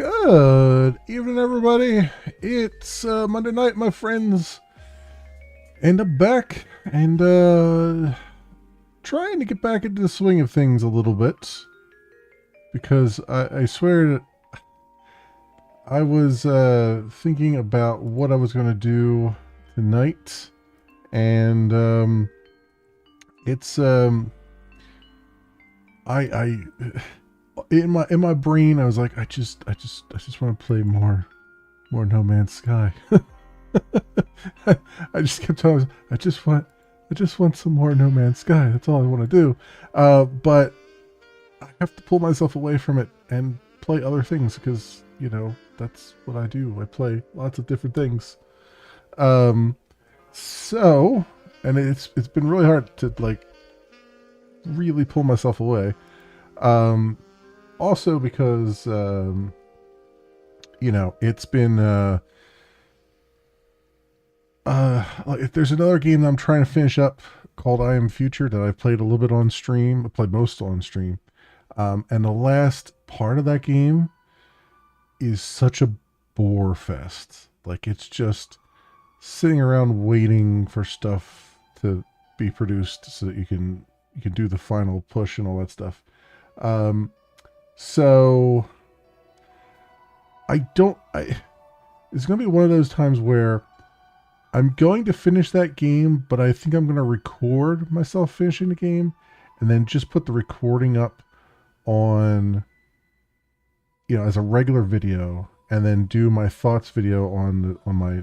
Good evening, everybody. It's Monday night, my friends, and I'm back and trying to get back into the swing of things a little bit because I swear that I was thinking about what I was going to do tonight, and it's I in my brain I was like I just want to play more No Man's Sky. I just kept telling myself, I just want some more No Man's Sky. That's all I want to do. But I have to pull myself away from it and play other things because that's what I do. I play lots of different things. Um, so and it's been really hard to like really pull myself away. Um, Also because it's been like, there's another game that I'm trying to finish up called I Am Future that I've played a little bit on stream. I played most on stream. And the last part of that game is such a bore fest. Like it's just sitting around waiting for stuff to be produced so that you can do the final push and all that stuff. Um, so I don't I it's gonna be one of those times where I'm going to finish that game, but I think I'm going to record myself finishing the game and then just put the recording up on, as a regular video and then do my thoughts video on my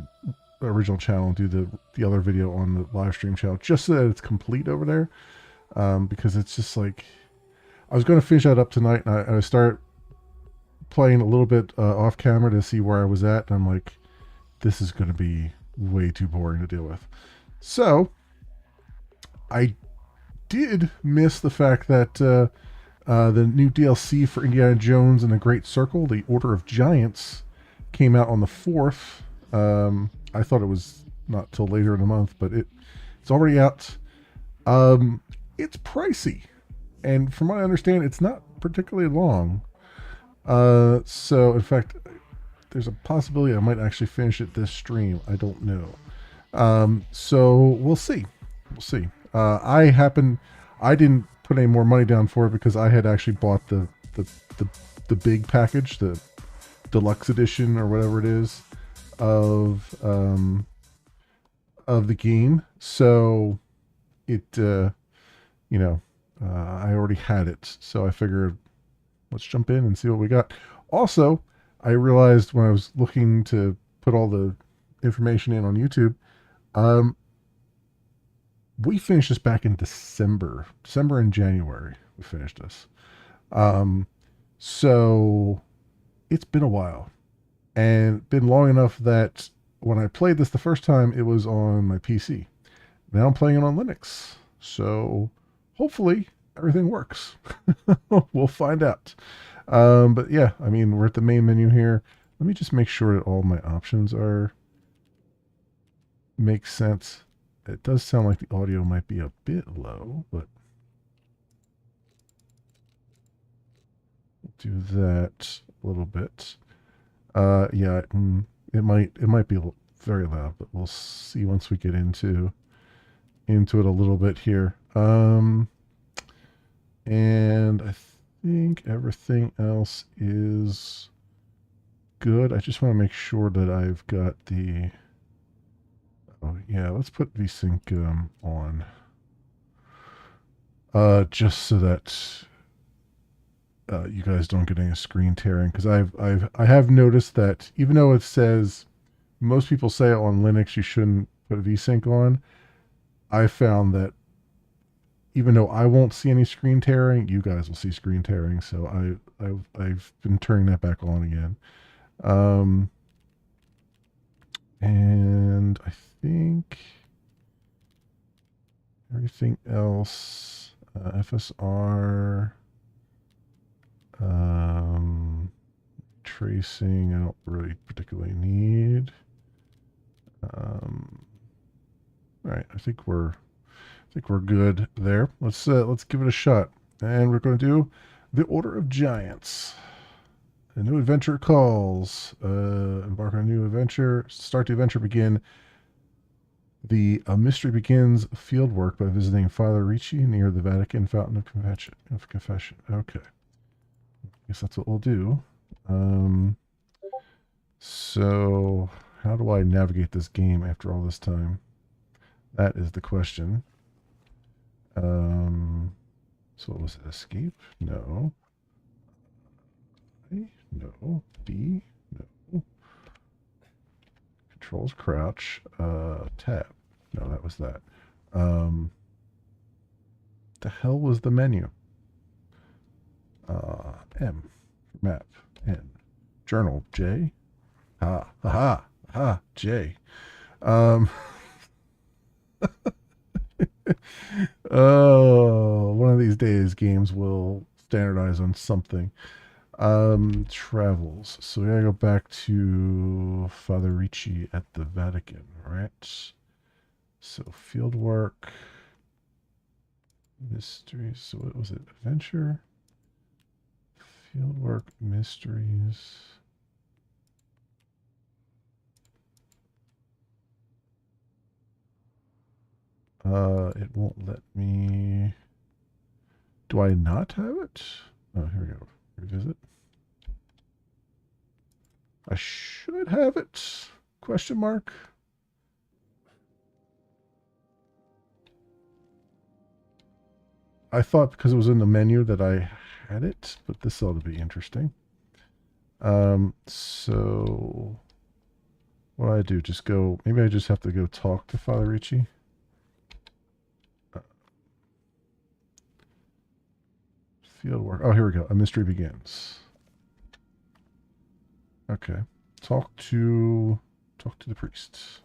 original channel, do the other video on the live stream channel, just so that it's complete over there. Because it's just like, I was going to finish that up tonight and I start playing a little bit off camera to see where I was at. And I'm like, this is going to be way too boring to deal with. So I did miss the fact that the new DLC for Indiana Jones and the Great Circle, The Order of Giants, came out on the 4th. I thought it was not till later in the month, but it's already out. It's pricey, and from what I understand, it's not particularly long. So in fact, there's a possibility I might actually finish it this stream. I don't know. So we'll see. We'll see. I didn't put any more money down for it because I had actually bought the big package, the deluxe edition or whatever it is of the game. So it, I already had it. So I figured let's jump in and see what we got. Also, I realized when I was looking to put all the information in on YouTube, we finished this back in December and January. We finished this. So it's been a while and been long enough that when I played this the first time, it was on my PC. Now I'm playing it on Linux. So hopefully everything works. We'll find out. But yeah, I mean, we're at the main menu here. Let me just make sure that all my options make sense. It does sound like the audio might be a bit low, but we'll do that a little bit. Yeah, it might be very loud, but we'll see once we get into it a little bit here. And I think everything else is good. I just want to make sure that I've got the... Oh, yeah, let's put VSync on. Just so that you guys don't get any screen tearing. Because I have noticed that even though it says... Most people say on Linux you shouldn't put VSync on. I found that even though I won't see any screen tearing, you guys will see screen tearing. So I've been turning that back on again. And I think everything else, FSR, tracing, I don't really particularly need. All right, I think we're good there. Let's give it a shot, and we're going to do The Order of Giants. A new adventure calls. Embark on a new adventure. Start the adventure. Begin. A mystery begins field work by visiting Father Ricci near the Vatican Fountain of Confession. Okay. Guess that's what we'll do. So, how do I navigate this game after all this time? That is the question. So what was it? Escape? No. A? No. B? No. Controls crouch. Tab. No, that was that. The hell was the menu? M. Map. N. Journal. J. Ha. Ha. Ha. Ha. J. Oh, one of these days games will standardize on something. Travels. So we gotta go back to Father Ricci at the Vatican, right? So field work, mysteries. So what was it? Adventure, field work, mysteries. It won't let me. Do I not have it? Oh, here we go. Revisit. I should have it. Question mark. I thought because it was in the menu that I had it, but this ought to be interesting. So what do I do? Just go. Maybe I just have to go talk to Father Ricci. Field work. Oh, here we go. A mystery begins. Okay. Talk to the priest.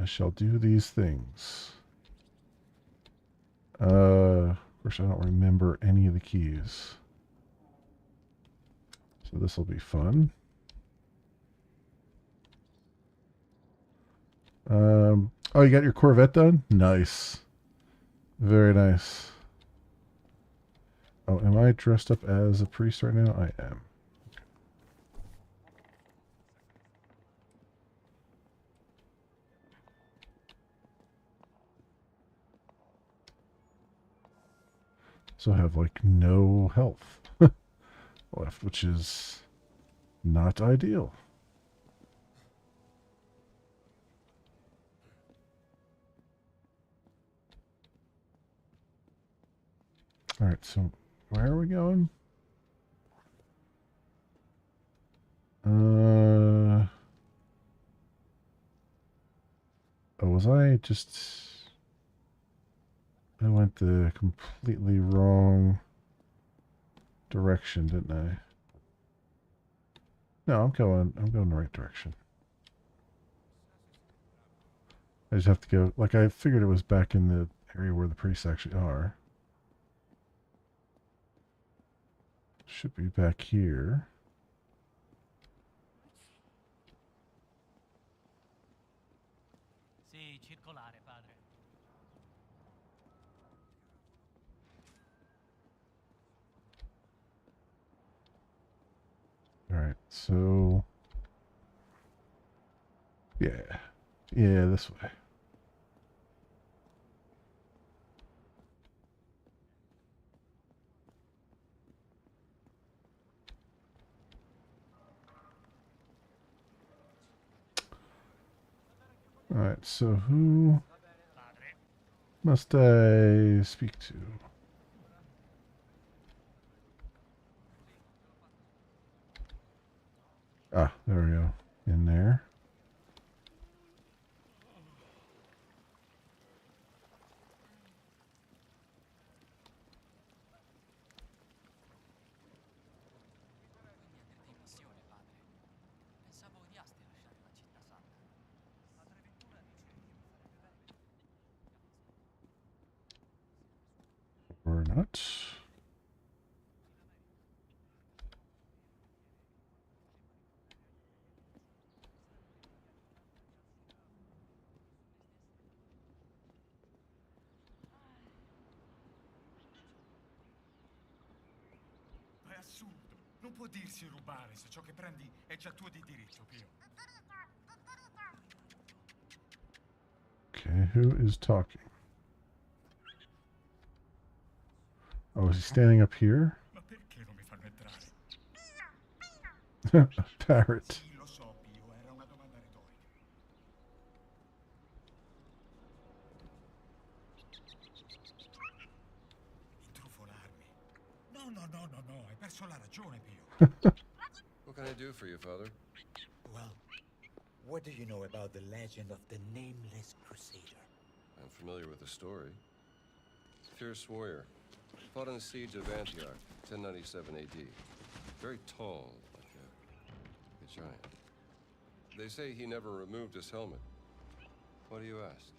I shall do these things. Of course, I don't remember any of the keys. So this will be fun. Oh, you got your Corvette done? Nice. Very nice. Oh, am I dressed up as a priest right now? I am. So I have like no health left, which is not ideal. All right, so where are we going? Oh, was I just... I went the completely wrong direction, didn't I? No, I'm going the right direction. I just have to go, like I figured it was back in the area where the priests actually are. Should be back here. Alright, so... Yeah. Yeah, this way. Alright, so who must I speak to? Ah, there we go. In there. Or not. è assurdo. Non può dirsi rubare se ciò che prendi è già tuo di diritto, Pio. Okay, who is talking? Oh, is he standing up here? Ma perché non mi fanno entrare? A parrot. Sì, lo so, Pio, era una domanda retorica. Intrufolarmi. No, hai perso la ragione, Pio. What can I do for you, Father? Well, what do you know about the legend of the Nameless Crusader? I'm familiar with the story. Fierce warrior. Fought in the siege of Antioch, 1097 AD. Very tall, like a giant. They say he never removed his helmet. Why do you ask?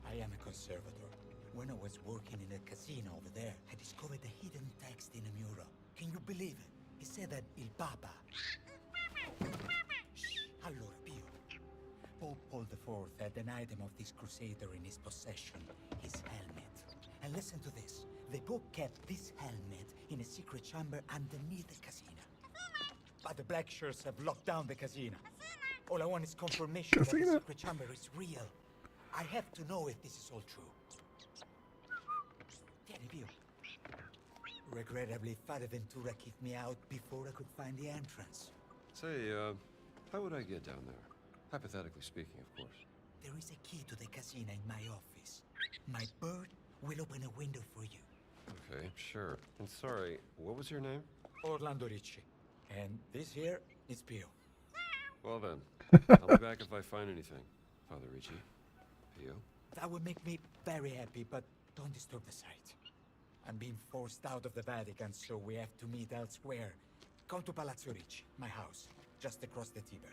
I am a conservator. When I was working in a casino over there, I discovered a hidden text in a mural. Can you believe it? It said that Il Papa... Shh, allora, Pio. Pope Paul IV had an item of this crusader in his possession, his helmet. And listen to this. The Pope kept this helmet in a secret chamber underneath the casino. But the black shirts have locked down the casino. All I want is confirmation that the secret chamber is real. I have to know if this is all true. Tieni, Pio. Regrettably, Father Ventura kicked me out before I could find the entrance. Say, how would I get down there? Hypothetically speaking, of course. There is a key to the casino in my office. My bird will open a window for you. Okay, sure. And sorry, what was your name? Orlando Ricci. And this here is Pio. Well then, I'll be back if I find anything, Father Ricci. Pio? That would make me very happy, but don't disturb the site. I'm being forced out of the Vatican, so we have to meet elsewhere. Come to Palazzo Ricci, my house, just across the Tiber.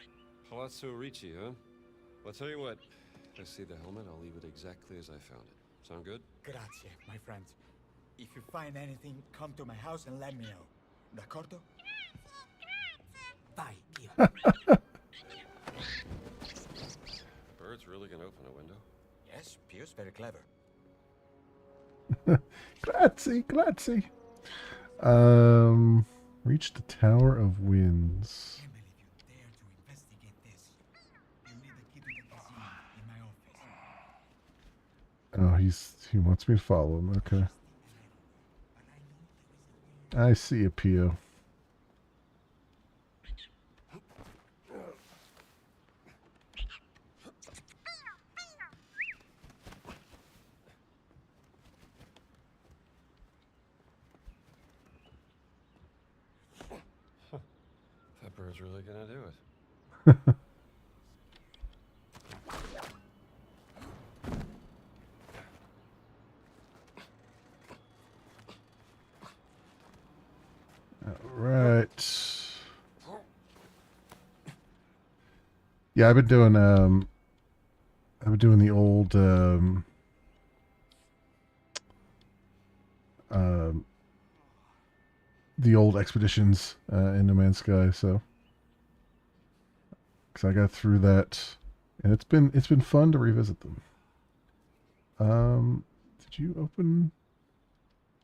Palazzo Ricci, huh? Well, I'll tell you what. If I see the helmet, I'll leave it exactly as I found it. Sound good? Grazie, my friend. If you find anything, come to my house and let me know. D'accordo? Vai, Pio. Bird's really gonna open a window? Yes, Pio's very clever. Grazie. Reach the Tower of Winds. Can't believe you dare to investigate this. You need the key to the casino in my office. Oh, he wants me to follow him. Okay. I see a Pio. That bird's really gonna do it. Right. Yeah, I've been doing the old the old expeditions in No Man's Sky, so because I got through that, and it's been fun to revisit them. Did you open?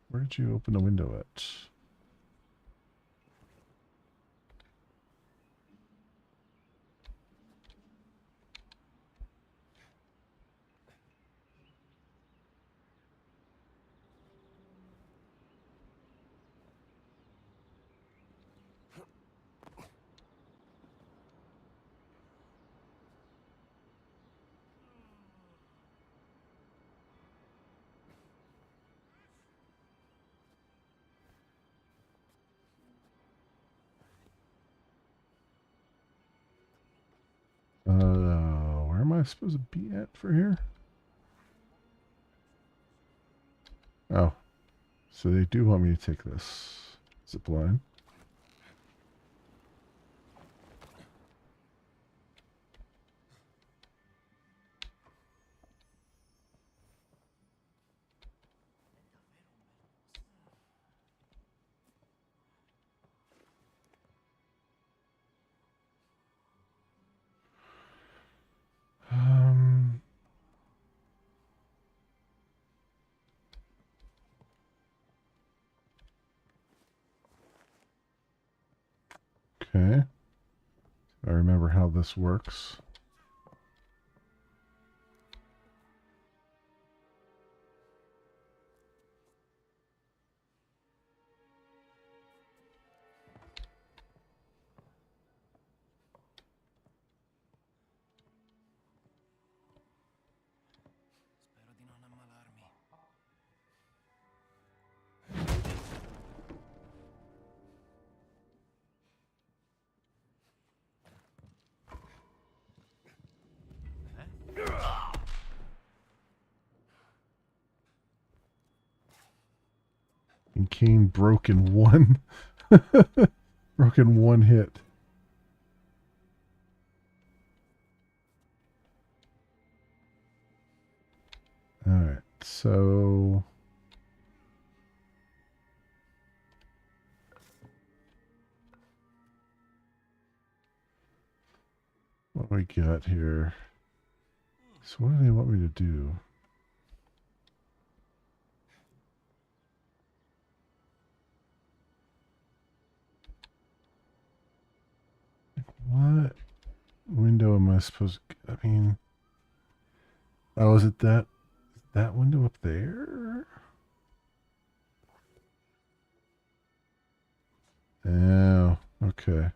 Where did you open the window at? Where am I supposed to be at for here? Oh, so they do want me to take this zip line. Okay. I remember how this works. Spero di non ammalarmi. And Kane broke in one broke in one hit. Alright, so what do we got here? So what do they want me to do? What window am I supposed to, I mean, oh, is it that window up there? Oh, okay.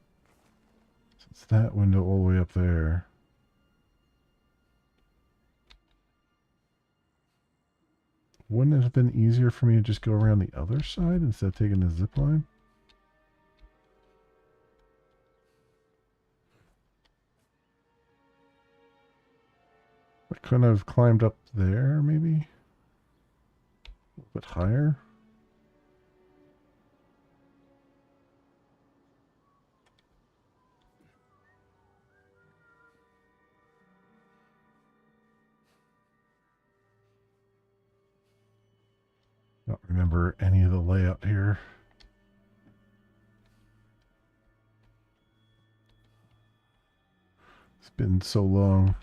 So it's that window all the way up there. Wouldn't it have been easier for me to just go around the other side instead of taking the zip line? I couldn't have climbed up there, maybe? A little bit higher? Don't remember any of the layout here. It's been so long.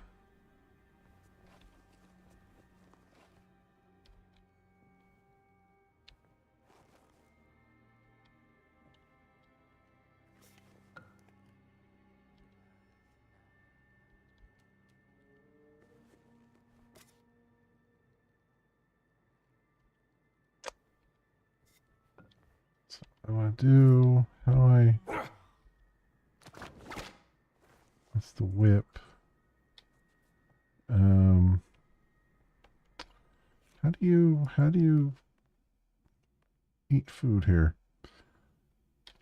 So what do I do? How do I... That's the whip. How do you eat food here?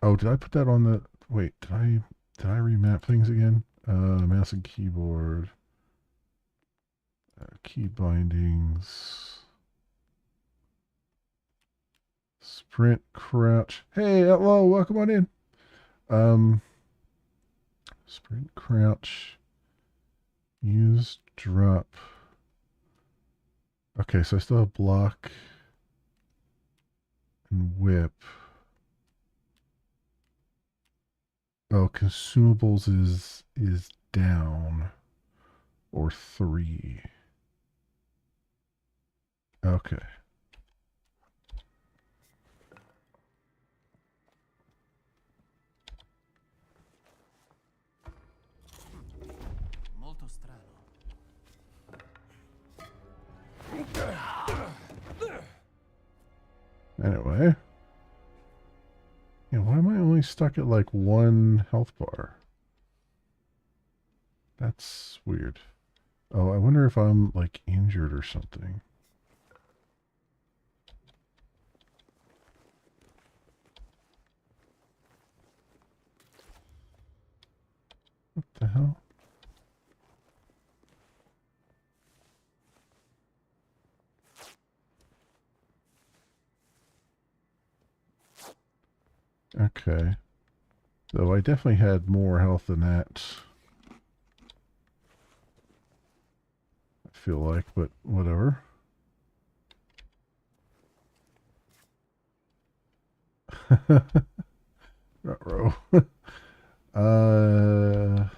Oh, did I put that on the, wait, did I remap things again? Mouse and keyboard. Key bindings. Sprint, crouch. Hey, hello, welcome on in. Sprint, crouch. Use, drop. Okay, so I still have block and whip. Oh, consumables is down or 3. Okay. Molto strano. Anyway. Yeah, why am I only stuck at like 1 health bar? That's weird. Oh, I wonder if I'm like injured or something. What the hell? Okay. Though I definitely had more health than that. I feel like, but whatever. Ruh-roh. uh...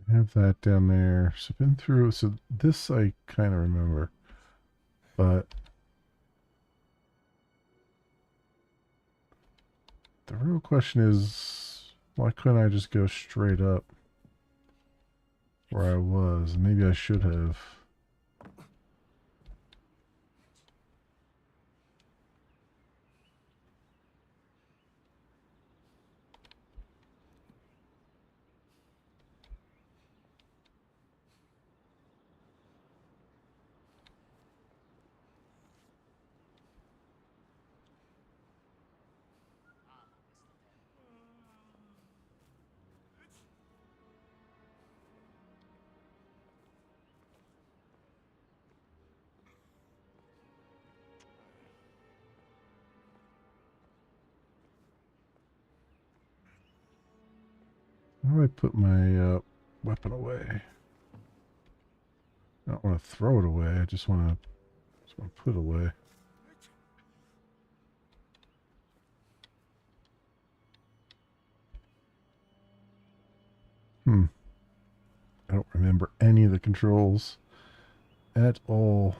I have that down there. So been through. So this I kind of remember, but the real question is, why couldn't I just go straight up where I was? Maybe I should have. How do I put my weapon away? I don't want to throw it away. I just want to put it away. I don't remember any of the controls at all.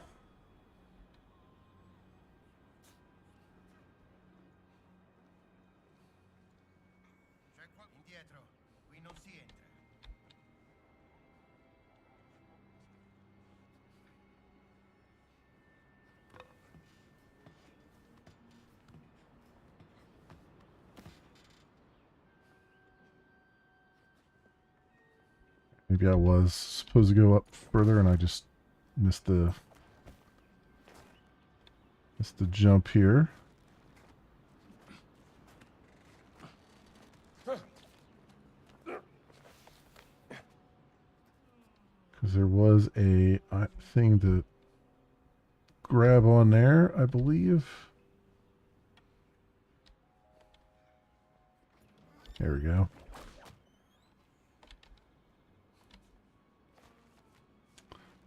C'è qua indietro. Qui non si entra. Maybe I was supposed to go up further and I just missed the jump here. Because there was a thing to grab on there, I believe. There we go.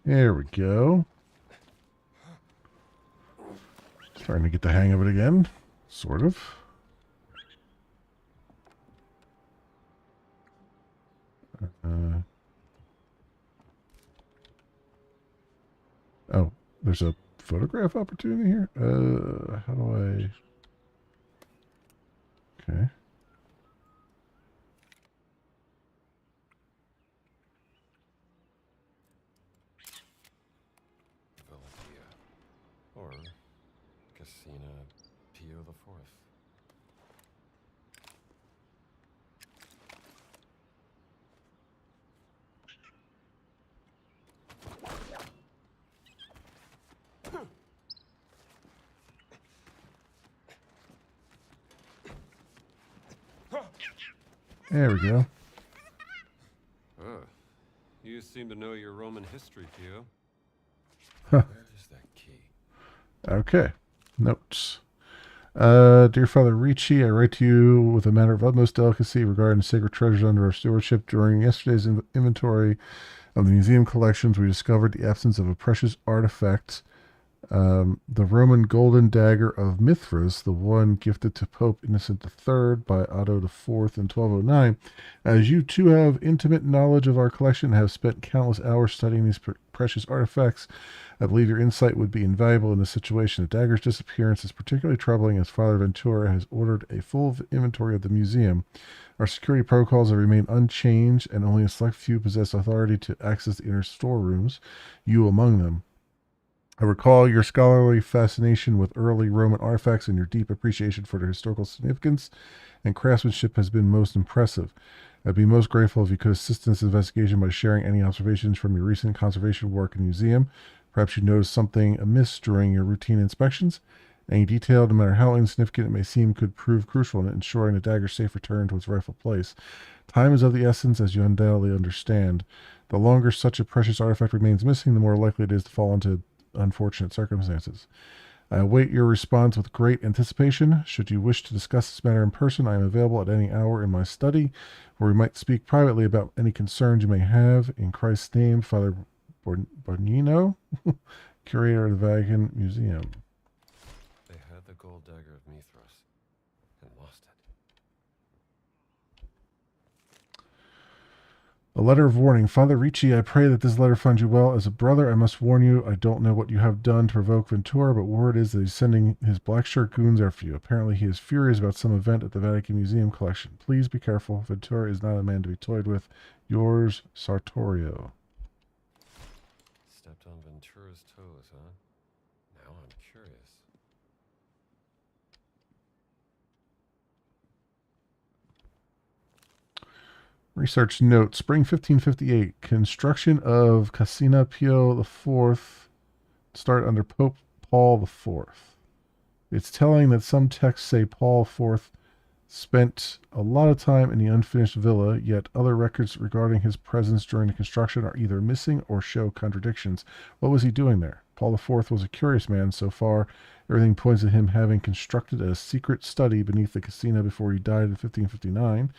There we go. Starting to get the hang of it again. Sort of. Oh, there's a photograph opportunity here? How do I... Okay. Valencia. Or Casina Pio the Fourth. There we go. You seem to know your Roman history, Pio. Huh. Where is that key? Okay. Notes. Dear Father Ricci, I write to you with a matter of utmost delicacy regarding sacred treasures under our stewardship. During yesterday's inventory of the museum collections, we discovered the absence of a precious artifact, the Roman golden dagger of Mithras, the one gifted to Pope Innocent III by Otto IV in 1209. As you too have intimate knowledge of our collection and have spent countless hours studying these precious artifacts, I believe your insight would be invaluable in this situation. The dagger's disappearance is particularly troubling as Father Ventura has ordered a full inventory of the museum. Our security protocols have remained unchanged, and only a select few possess authority to access the inner storerooms, you among them. I recall your scholarly fascination with early Roman artifacts and your deep appreciation for their historical significance and craftsmanship has been most impressive. I'd be most grateful if you could assist in this investigation by sharing any observations from your recent conservation work in the museum. Perhaps you noticed something amiss during your routine inspections. Any detail, no matter how insignificant it may seem, could prove crucial in ensuring the dagger's safe return to its rightful place. Time is of the essence, as you undoubtedly understand. The longer such a precious artifact remains missing, the more likely it is to fall into unfortunate circumstances. I await your response with great anticipation. Should you wish to discuss this matter in person, I am available at any hour in my study, where we might speak privately about any concerns you may have. In Christ's name, Father Bornino, curator of the Vatican Museum. They had the gold dagger of Mithras and lost it. A letter of warning. Father Ricci, I pray that this letter finds you well. As a brother, I must warn you, I don't know what you have done to provoke Ventura, but word is that he's sending his black shirt goons after you. Apparently, he is furious about some event at the Vatican Museum collection. Please be careful. Ventura is not a man to be toyed with. Yours, Sartorio. Stepped on Ventura's toes, huh? Now I'm curious. Research note, spring 1558, construction of Casina Pio IV start under Pope Paul IV. It's telling that some texts say Paul IV spent a lot of time in the unfinished villa, yet other records regarding his presence during the construction are either missing or show contradictions. What was he doing there? Paul IV was a curious man. So far, everything points to him having constructed a secret study beneath the casino before he died in 1559.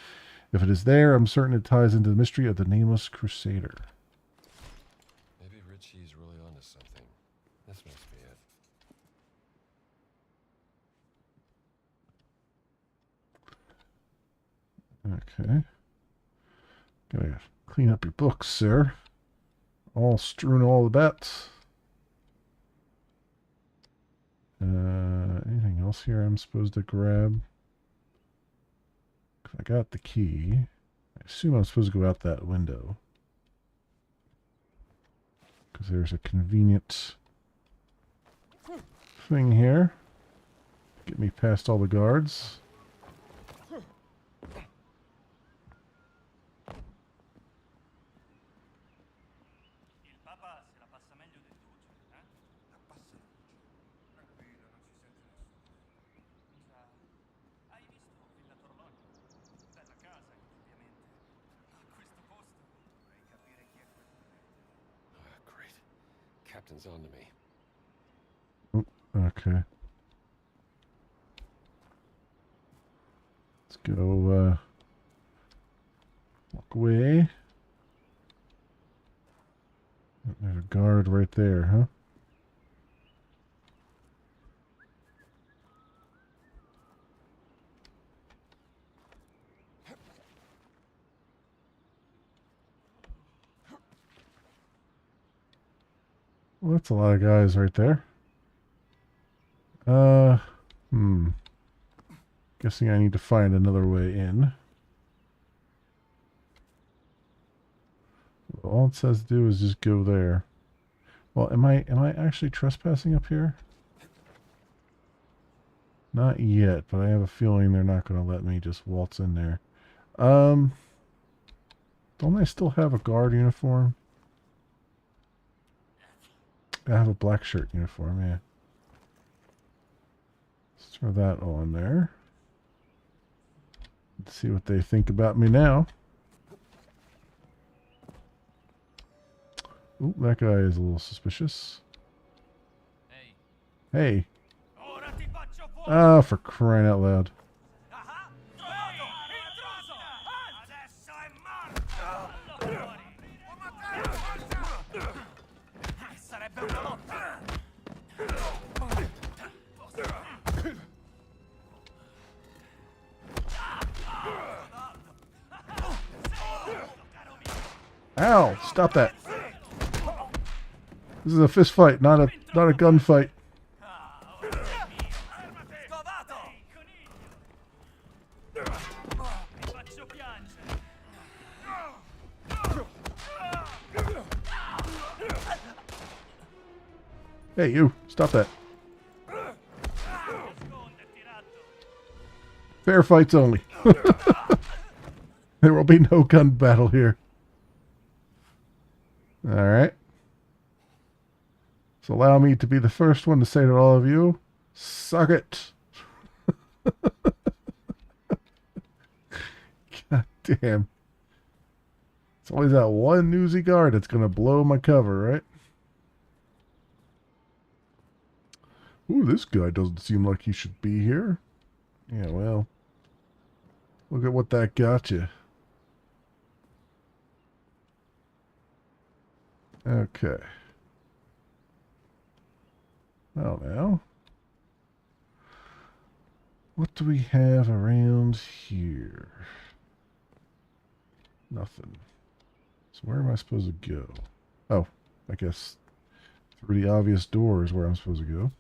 If it is there, I'm certain it ties into the mystery of the nameless crusader. Maybe Richie's really onto something. This must be it. Okay. Gotta clean up your books, sir. All strewn all about. Anything else here I'm supposed to grab? I got the key. I assume I'm supposed to go out that window. Because there's a convenient thing here. Get me past all the guards. Il Papa se la passa meglio del Duce, eh? La passa tranquillo, non ci sente nessuno. Già. Hai visto Villa Torlonia? Bella casa, indubbiamente. A questo posto vorrei capire chi è quel prete. Ah, great. Captain's on to me. Oh, okay. Let's go, walk away. There's a guard right there, huh? Well, that's a lot of guys right there. Guessing I need to find another way in. All it says to do is just go there. Well, am I actually trespassing up here? Not yet, but I have a feeling they're not going to let me just waltz in there. Don't I still have a guard uniform? I have a black shirt uniform, yeah. Let's throw that on there. Let's see what they think about me now. Ooh, that guy is a little suspicious. Ehi. Hey. Ora ti faccio fuori! Ah, for crying out loud. Ah, trovato! Intruso! Adesso è morto! Fallo fuori! Può mattarlo, forza! Sarebbe una lotta! Ow! Stop that. This is a fist fight, not a gunfight. Trovato! Ti faccio piangere! Hey, you! Stop that. Nasconderti, ratto! Fair fights only. There will be no gun battle here. Alright. So allow me to be the first one to say to all of you, suck it. God damn. It's always that one newsy guard that's going to blow my cover, right? Ooh, this guy doesn't seem like he should be here. Yeah, well. Look at what that got you. Okay. Well, now. What do we have around here? Nothing. So where am I supposed to go? Oh, I guess through the obvious door is where I'm supposed to go.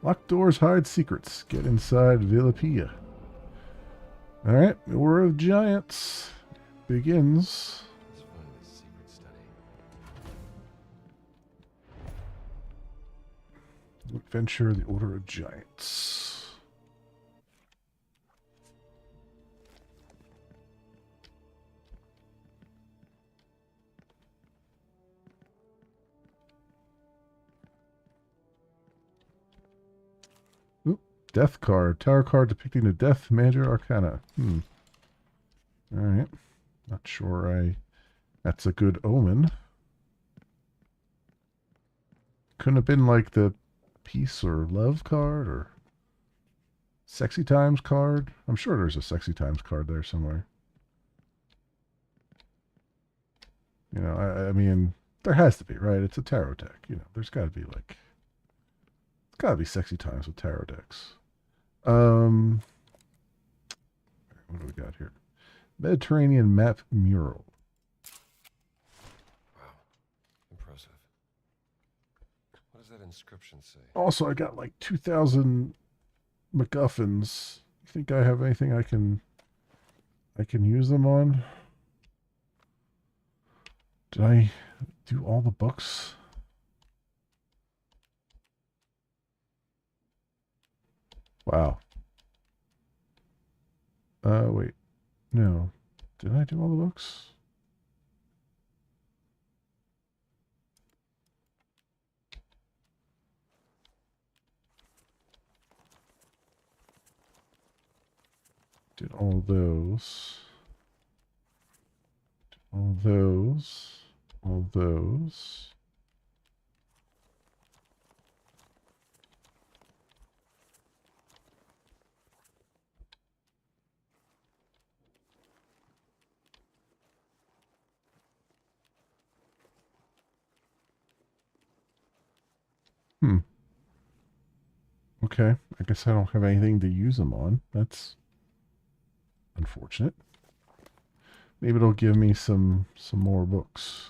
Locked doors hide secrets. Get inside Villa Pia. Alright, War of Giants begins. Let's find this secret study. Adventure of the Order of Giants. Oop, Death card. Tower card depicting the Death Major Arcana. Alright. Not sure that's a good omen. Couldn't have been like the peace or love card or sexy times card. I'm sure there's a sexy times card there somewhere. You know, I mean, there has to be, right? It's a tarot deck. You know, there's got to be like, it's got to be sexy times with tarot decks. What do we got here? Mediterranean map mural. Wow. Impressive. What does that inscription say? Also, I got like 2,000 MacGuffins. You think I have anything I can use them on? Did I do all the books? Wow. Wait. No. Did I do all the books? Did all those. All those. All those. Okay, I guess I don't have anything to use them on. That's unfortunate. Maybe it'll give me some more books.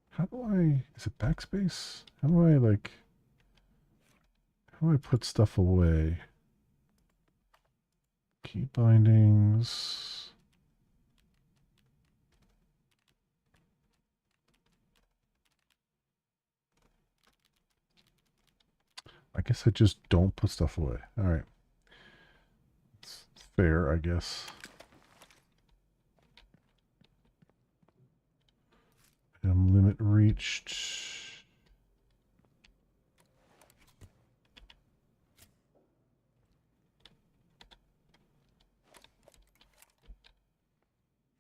How do I... Is it backspace? How do I, like... How do I put stuff away? Key bindings... I guess I just don't put stuff away. All right. It's fair, I guess. Limit reached.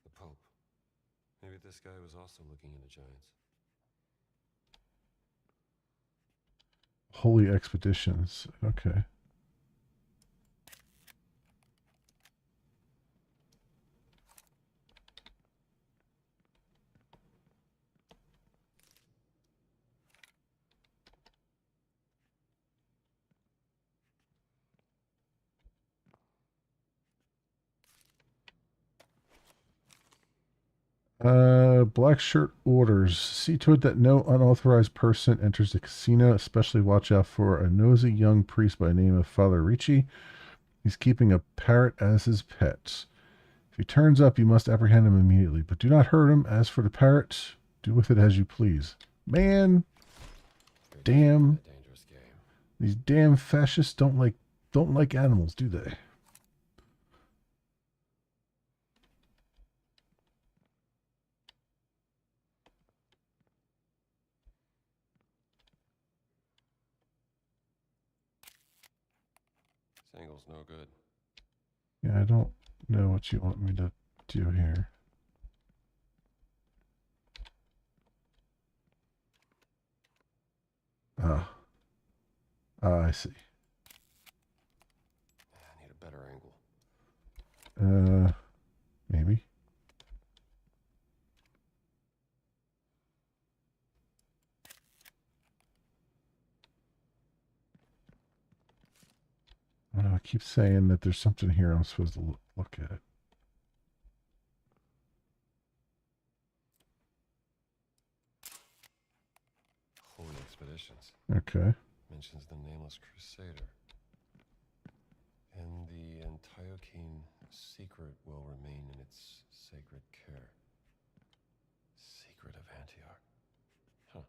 The Pope. Maybe this guy was also looking into giants. Holy Expeditions. Okay. Black shirt orders. See to it that no unauthorized person enters the casino. Especially watch out for a nosy young priest by the name of Father Ricci. He's keeping a parrot as his pet. If he turns up, you must apprehend him immediately. But do not hurt him. As for the parrot, do with it as you please. Man, damn. A dangerous game. These damn fascists don't like animals, do they? This angle's no good. Yeah, I don't know what you want me to do here. Ah. I see. I need a better angle. Maybe. I keep saying that there's something here I'm supposed to look at. Holy Expeditions. Okay. Mentions the nameless crusader. And the Antiochene secret will remain in its sacred care. Secret of Antioch. Huh.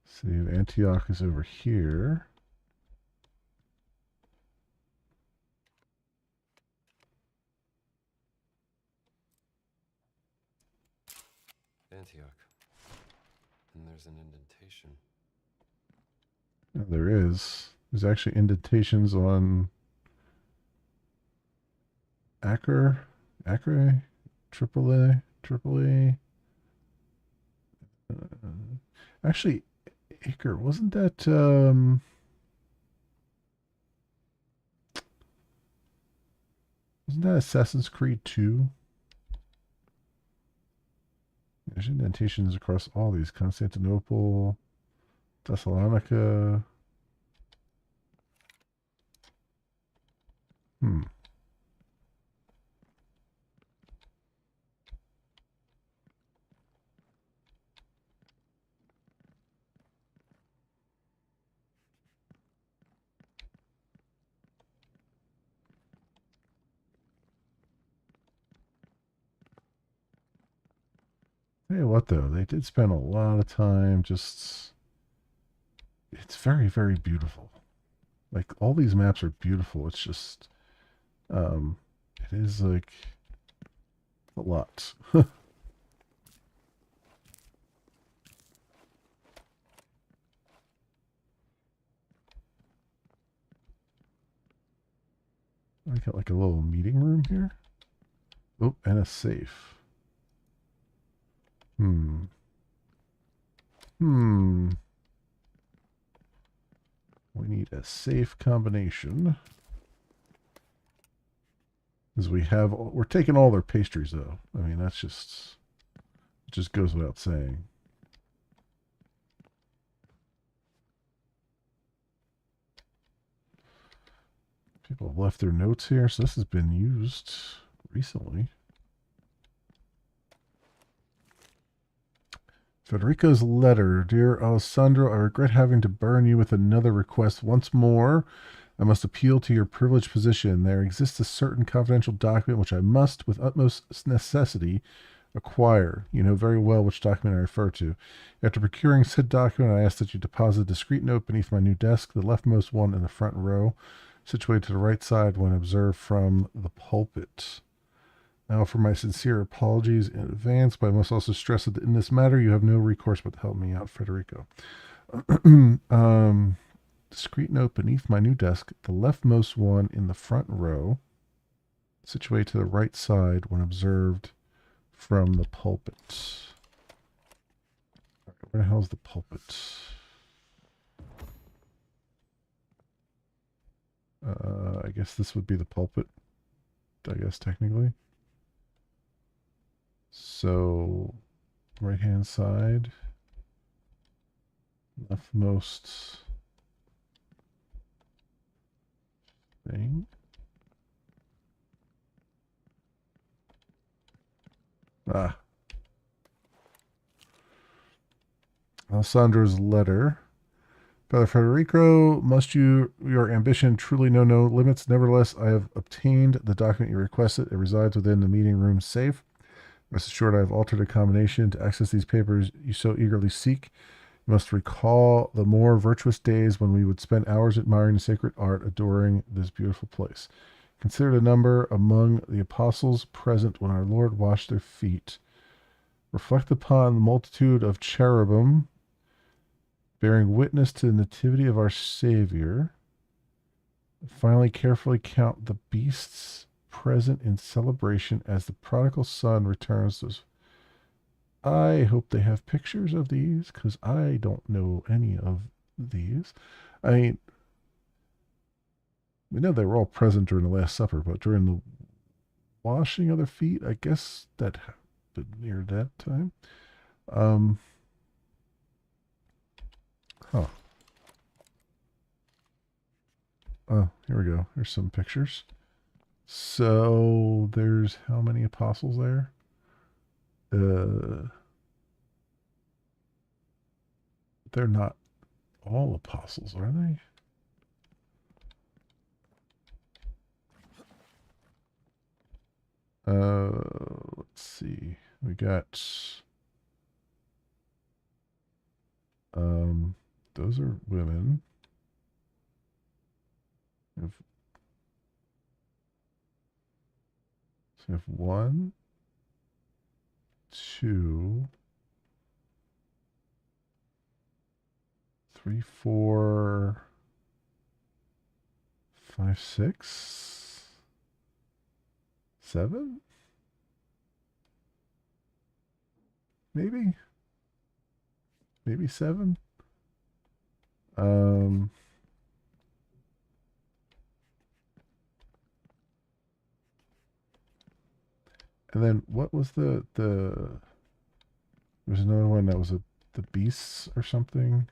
City of Antioch is over here. Antioch. And there's an indentation. Yeah, there is. There's actually indentations on Acre, Triple A. Actually, Acre, wasn't that wasn't that Assassin's Creed 2? There's indentations across all these. Constantinople, Thessalonica. Hmm. Hey, what though? They did spend a lot of time just. It's very, very beautiful. Like all these maps are beautiful. It's just, um, it is like a lot. I got like a little meeting room here. Oh, and a safe. Hmm. Hmm. We need a safe combination. Because we're taking all their pastries though. I mean, it just goes without saying. People have left their notes here, so this has been used recently. Federico's letter. Dear Alessandro, I regret having to burn you with another request once more. I must appeal to your privileged position. There exists a certain confidential document which I must, with utmost necessity, acquire. You know very well which document I refer to. After procuring said document, I ask that you deposit a discreet note beneath my new desk, the leftmost one in the front row, situated to the right side when observed from the pulpit. I offer my sincere apologies in advance, but I must also stress that in this matter you have no recourse but to help me out, Federico. Discreet note beneath my new desk, the leftmost one in the front row, situated to the right side when observed from the pulpit. Where the hell's the pulpit? I guess this would be the pulpit, I guess, technically. So, right hand side, leftmost thing. Ah. Alessandro's letter. Father Federico, must your ambition truly know no limits? Nevertheless, I have obtained the document you requested. It resides within the meeting room safe. Rest assured, I have altered a combination to access these papers you so eagerly seek. You must recall the more virtuous days when we would spend hours admiring the sacred art, adoring this beautiful place. Consider the number among the apostles present when our Lord washed their feet. Reflect upon the multitude of cherubim bearing witness to the nativity of our Savior. Finally, carefully count the beasts present in celebration as the prodigal son returns to his. I hope they have pictures of these because I don't know any of these. I mean, we know they were all present during the Last Supper, but during the washing of their feet, I guess that happened near that time. Huh. Oh, here we go. Here's some pictures. So there's how many apostles there? They're not all apostles, are they? Let's see. We got those are women. We have, so we have 1, 2, 3, 4, 5, 6, 7, maybe 7. Um, and then what was there's another one that was the beasts or something.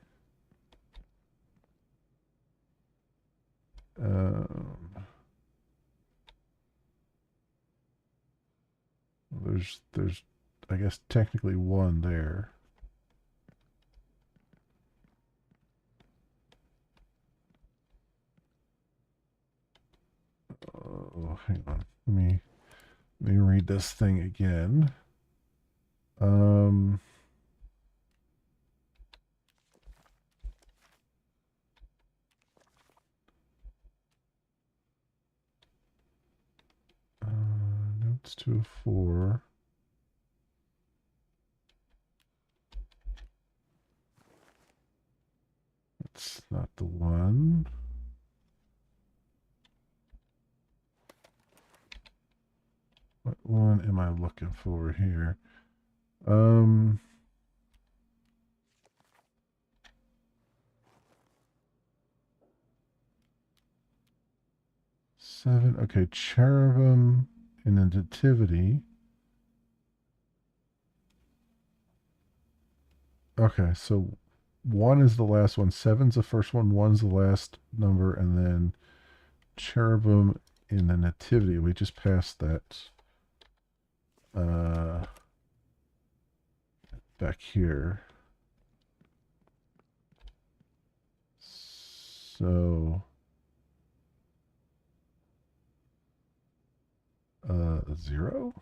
There's I guess technically 1 there. Oh, hang on. Let me read this thing again. Um, notes 204. That's not the one. What one am I looking for here? 7. Okay, cherubim in the nativity. Okay, so 1 is the last one. 7's the first one. 1's the last number, and then cherubim in the nativity. We just passed that. Back here. So 0?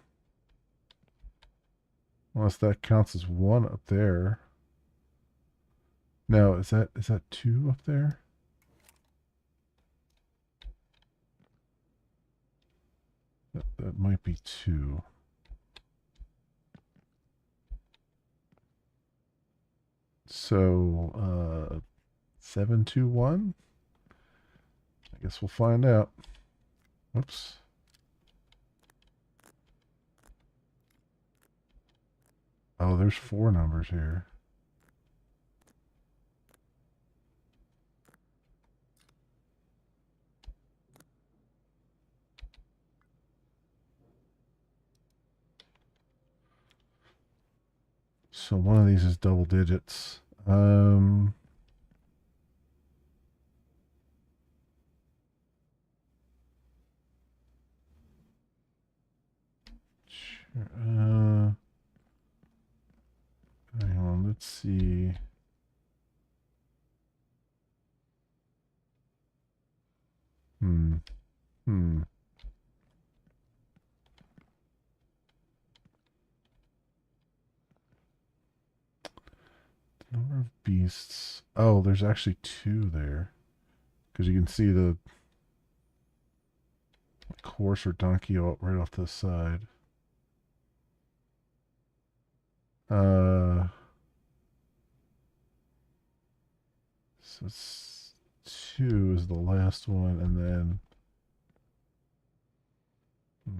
Unless that counts as 1 up there. No, is that 2 up there? That might be 2. So 721. I guess we'll find out. Whoops. Oh, there's 4 numbers here. So one of these is double digits. Hang on, let's see. Hmm. Number of beasts. Oh, there's actually 2 there. Because you can see the horse or donkey right off to the side. So it's 2 is the last one, and then I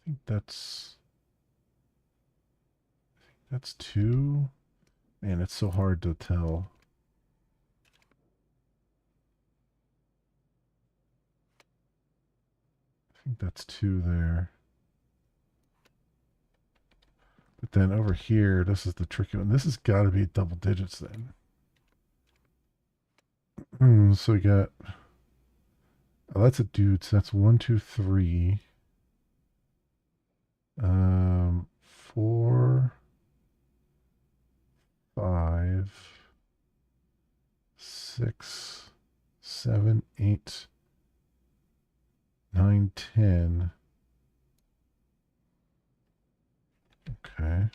think that's 2. Man, it's so hard to tell. I think that's 2 there. But then over here, this is the tricky one. This has got to be double digits then. So we got Oh, that's a dude. So that's 1, 2, 3. 4, 5, 6, 7, 8, 9, 10. Okay.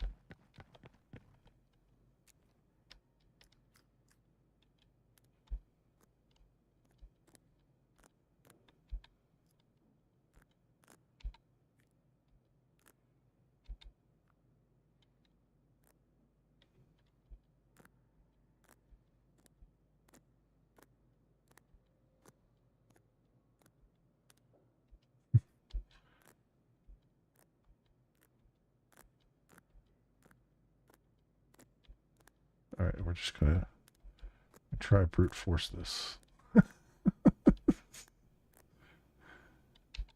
All right, we're just gonna try brute force this.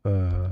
uh,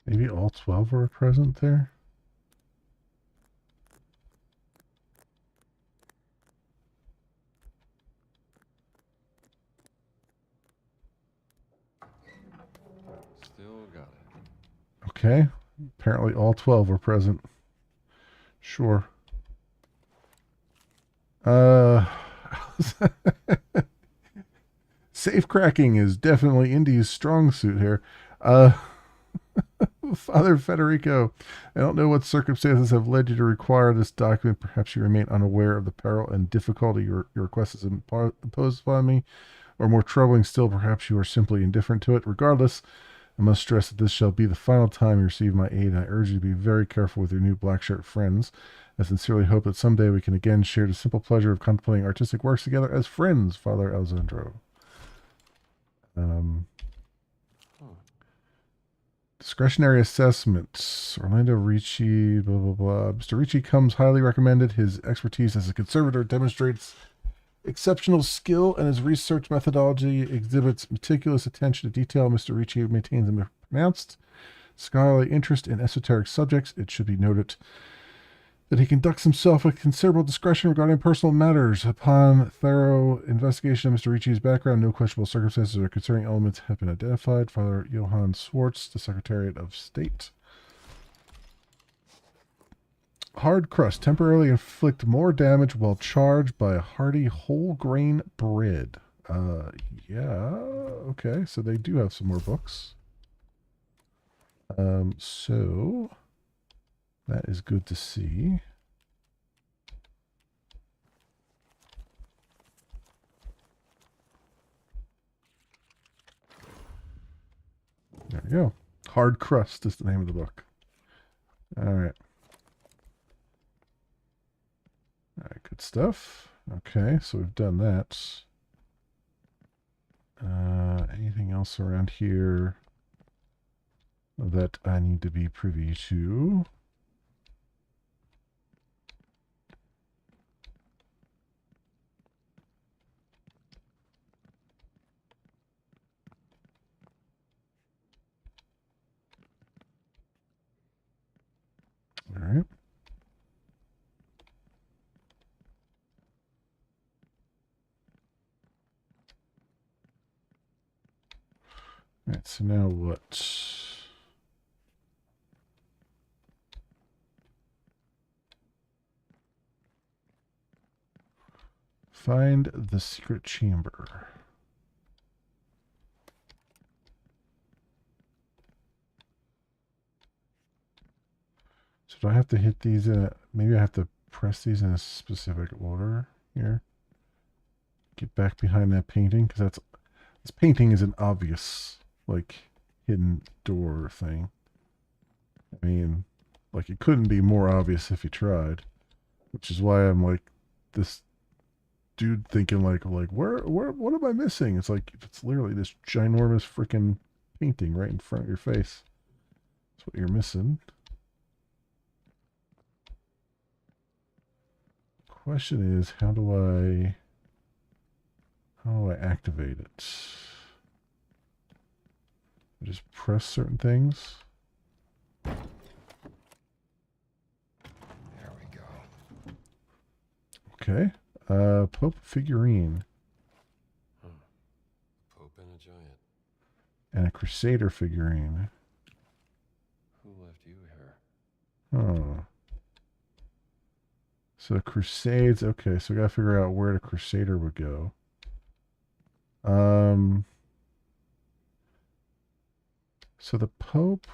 maybe all 12 were present there. Still got it. Okay. Apparently all 12 were present. Sure. Uh, safe cracking is definitely Indy's strong suit here. Uh, Father Federico, I don't know what circumstances have led you to require this document. Perhaps you remain unaware of the peril and difficulty your request has imposed upon me, or more troubling still, perhaps you are simply indifferent to it. Regardless, I must stress that this shall be the final time you receive my aid, and I urge you to be very careful with your new black shirt friends. I sincerely hope that someday we can again share the simple pleasure of contemplating artistic works together as friends, Father Alessandro. Um, Discretionary assessments. Orlando Ricci, blah, blah, blah. Mr. Ricci comes highly recommended. His expertise as a conservator demonstrates exceptional skill, and his research methodology exhibits meticulous attention to detail. Mr. Ricci maintains a pronounced scholarly interest in esoteric subjects. It should be noted that he conducts himself with considerable discretion regarding personal matters. Upon thorough investigation of Mr. Ricci's background, no questionable circumstances or concerning elements have been identified. Father Johann Swartz, the Secretariat of State. Hard crust. Temporarily inflict more damage while charged by a hearty whole grain bread. Yeah. Okay, so they do have some more books. So that is good to see. There we go. Hard Crust is the name of the book. All right. All right, good stuff. Okay, so we've done that. Anything else around here that I need to be privy to? All right. All right, so now what? Find the secret chamber. So do I have to hit these in maybe I have to press these in a specific order here? Get back behind that painting, because this painting is an obvious, like, hidden door thing. I mean, like, it couldn't be more obvious if you tried, which is why I'm like this dude thinking like where what am I missing? It's like it's literally this ginormous freaking painting right in front of your face. That's what you're missing. Question is, how do I activate it? I just press certain things. There we go. Okay. Pope figurine Pope and a giant. and a Crusader figurine. Who left you here? Oh. So Crusades. Okay, so we gotta figure out where the Crusader would go. So the Pope.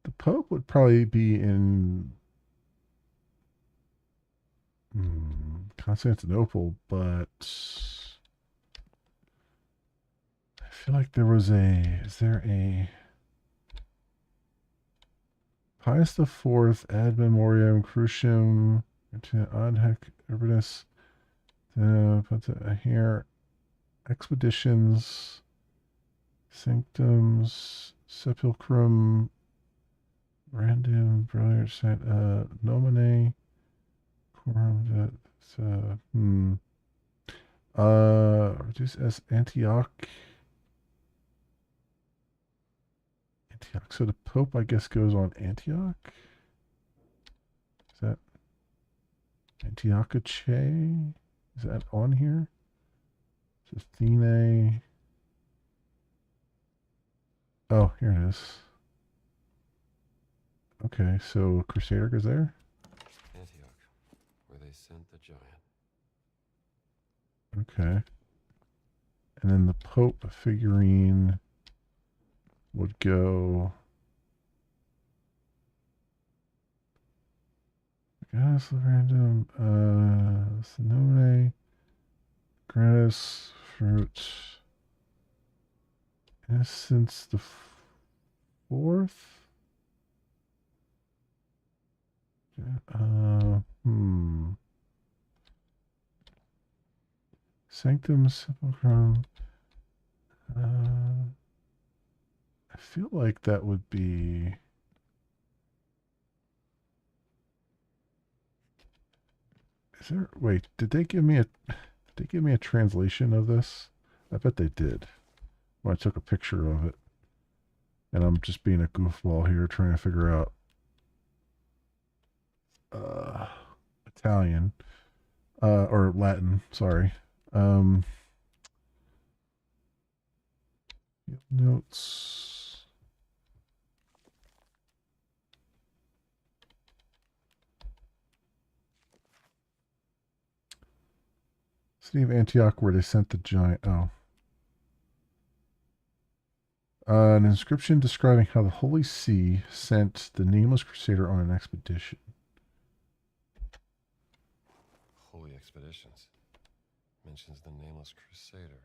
The Pope would probably be in Constantinople, but I feel like there was a. Is there a Pius the Fourth ad memoriam crucium to adhec urbanus? Put here expeditions, sanctums, sepulchrum, random brilliant site, nomine, quorum, reduce as Antioch. Antioch. So the Pope, I guess, goes on Antioch. Is that Antiochache? Is that on here? It's Athene. Oh, here it is. Okay, so Crusader goes there. Antioch, where they sent the giant. Okay. And then the Pope figurine would go. Guys, random. Sinone. Gratis. Fruit. Innocence the fourth. Sanctum Sepulchrum. I feel like that would be. Is there? Wait, did they give me a? Did they give me a translation of this? I bet they did. Well, I took a picture of it, and I'm just being a goofball here, trying to figure out Italian or Latin. Sorry. Notes. City of Antioch, where they sent the giant. Oh. An inscription describing how the Holy See sent the nameless crusader on an expedition. Holy expeditions. Mentions the nameless crusader.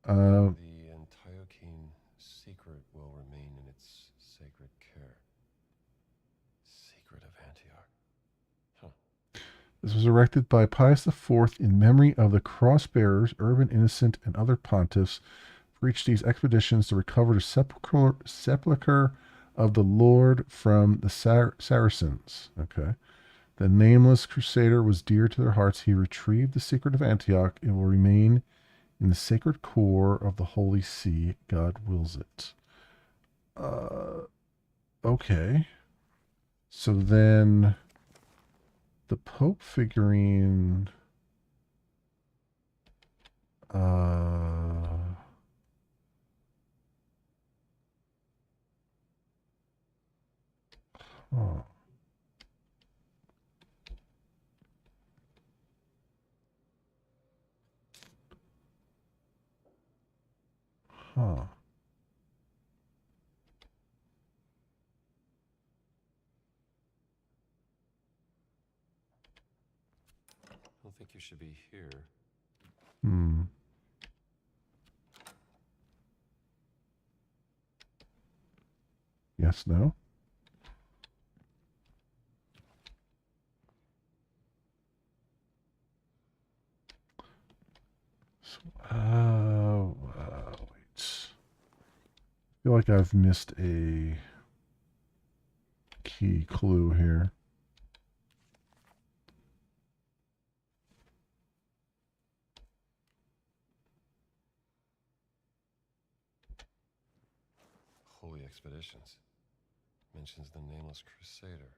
The Antiochene secret will remain in its sacred care. Secret of Antioch. This was erected by Pius IV in memory of the cross-bearers, Urban Innocent, and other pontiffs who reached these expeditions to recover the sepulchre of the Lord from the Saracens. Okay. The nameless crusader was dear to their hearts. He retrieved the secret of Antioch. It will remain in the sacred core of the Holy See. God wills it. Okay. So then the Pope figurine. Oh. Huh. I don't think you should be here. Hmm. Yes, no? So, wait. I feel like I've missed a key clue here. Holy expeditions. Mentions the nameless crusader.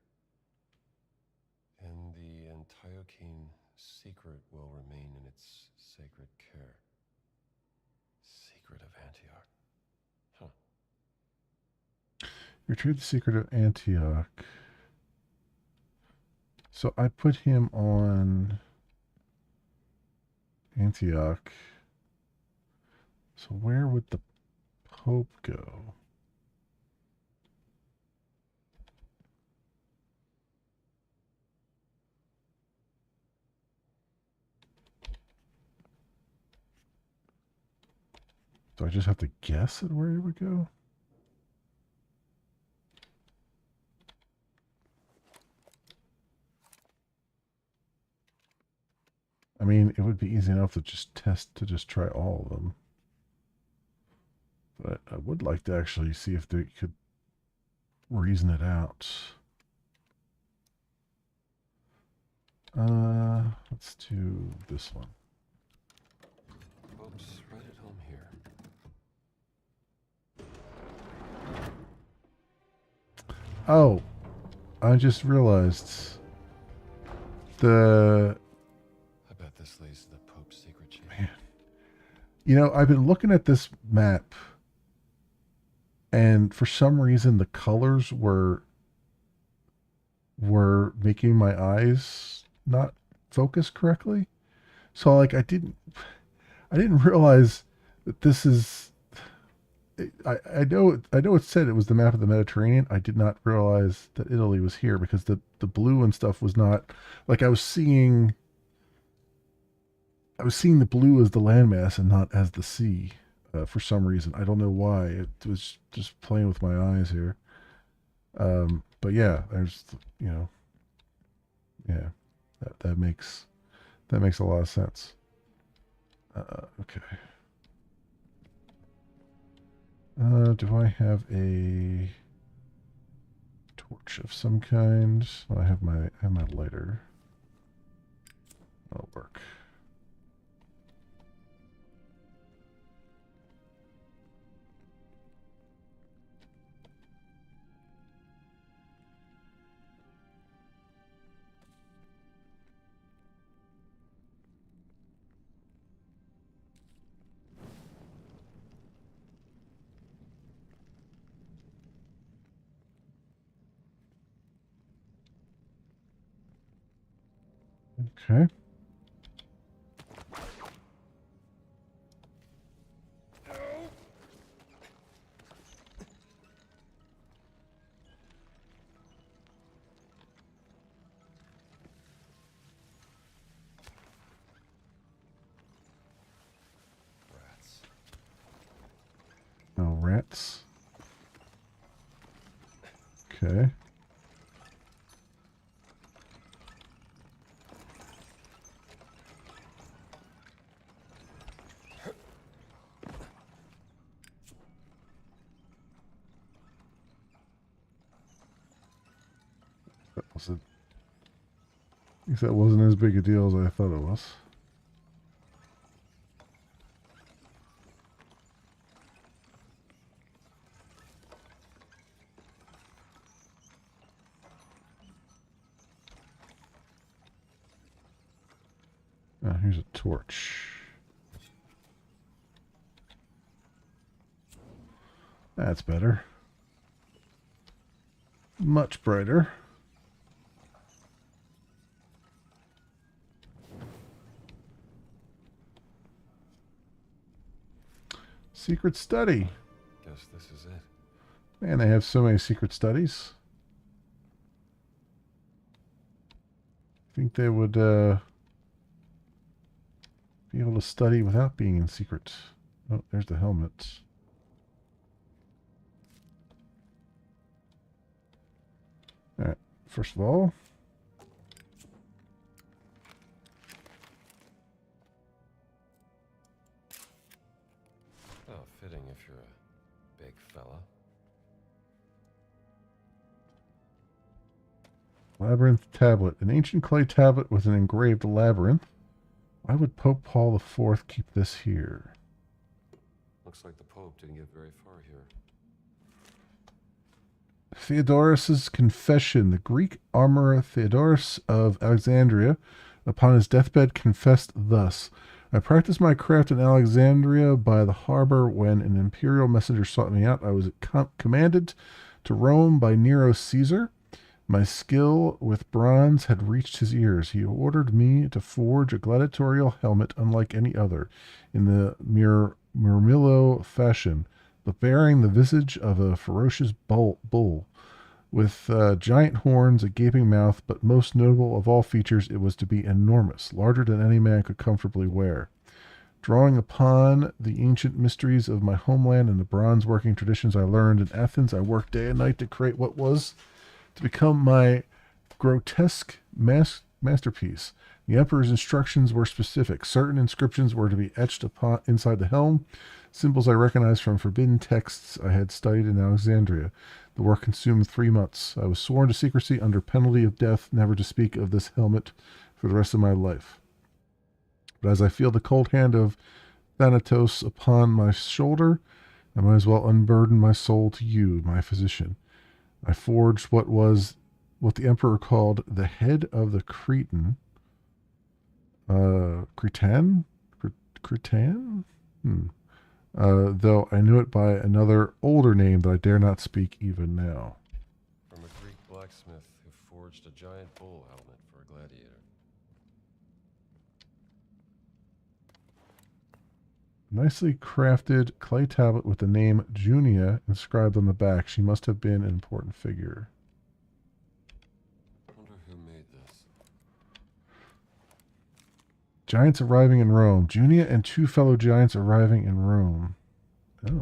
And the Antiochene secret will remain in its sacred care. Secret of Antioch. Huh. Retrieve the secret of Antioch. So I put him on Antioch. So where would the Pope go? Do I just have to guess at where he would go? I mean, it would be easy enough to just try all of them. But I would like to actually see if they could reason it out. Let's do this one. Oops, right at home here. Oh, I just realized the I bet this leads to the Pope's secret chamber. man. You know, I've been looking at this map, and for some reason the colors were making my eyes not focus correctly. So like I didn't realize that this is I know it said it was the map of the Mediterranean. I did not realize that Italy was here because the blue and stuff was not like I was seeing the blue as the landmass and not as the sea for some reason. I don't know why. It was just playing with my eyes here. But yeah, there's yeah, that makes a lot of sense. Okay. Do I have a torch of some kind? Well, I have my lighter. That'll work. Okay. Rats. No rats. Okay. Was it? I guess that wasn't as big a deal as I thought it was. Here's a torch. That's better. Much brighter. Secret study. Guess this is it. Man, they have so many secret studies. I think they would be able to study without being in secret. Oh, there's the helmet. Alright, first of all, Oh, fitting if you're a big fella. labyrinth tablet. An ancient clay tablet with an engraved labyrinth. Why would Pope Paul IV keep this here? Looks like the Pope didn't get very far here. Theodorus's confession. The Greek armorer Theodorus of Alexandria, upon his deathbed, confessed thus: I practiced my craft in Alexandria by the harbor when an imperial messenger sought me out. I was commanded to Rome by Nero Caesar. My skill with bronze had reached his ears. He ordered me to forge a gladiatorial helmet unlike any other, in the Murmillo fashion, but bearing the visage of a ferocious bull, with giant horns, a gaping mouth, but most notable of all features, it was to be enormous, larger than any man could comfortably wear. Drawing upon the ancient mysteries of my homeland and the bronze working traditions I learned in Athens, I worked day and night to create what was to become my grotesque masterpiece. The emperor's instructions were specific. Certain inscriptions were to be etched upon inside the helm, symbols I recognized from forbidden texts I had studied in Alexandria. The work consumed 3 months. I was sworn to secrecy under penalty of death, never to speak of this helmet for the rest of my life. But as I feel the cold hand of Thanatos upon my shoulder, I might as well unburden my soul to you, my physician. I forged what the emperor called the head of the Cretan. Cretan? Though I knew it by another older name that I dare not speak even now. From a Greek blacksmith who forged a giant bull helmet for a gladiator. Nicely crafted clay tablet with the name Junia inscribed on the back. She must have been an important figure. Wonder who made this. Giants arriving in Rome. Junia and 2 fellow giants arriving in Rome. Oh.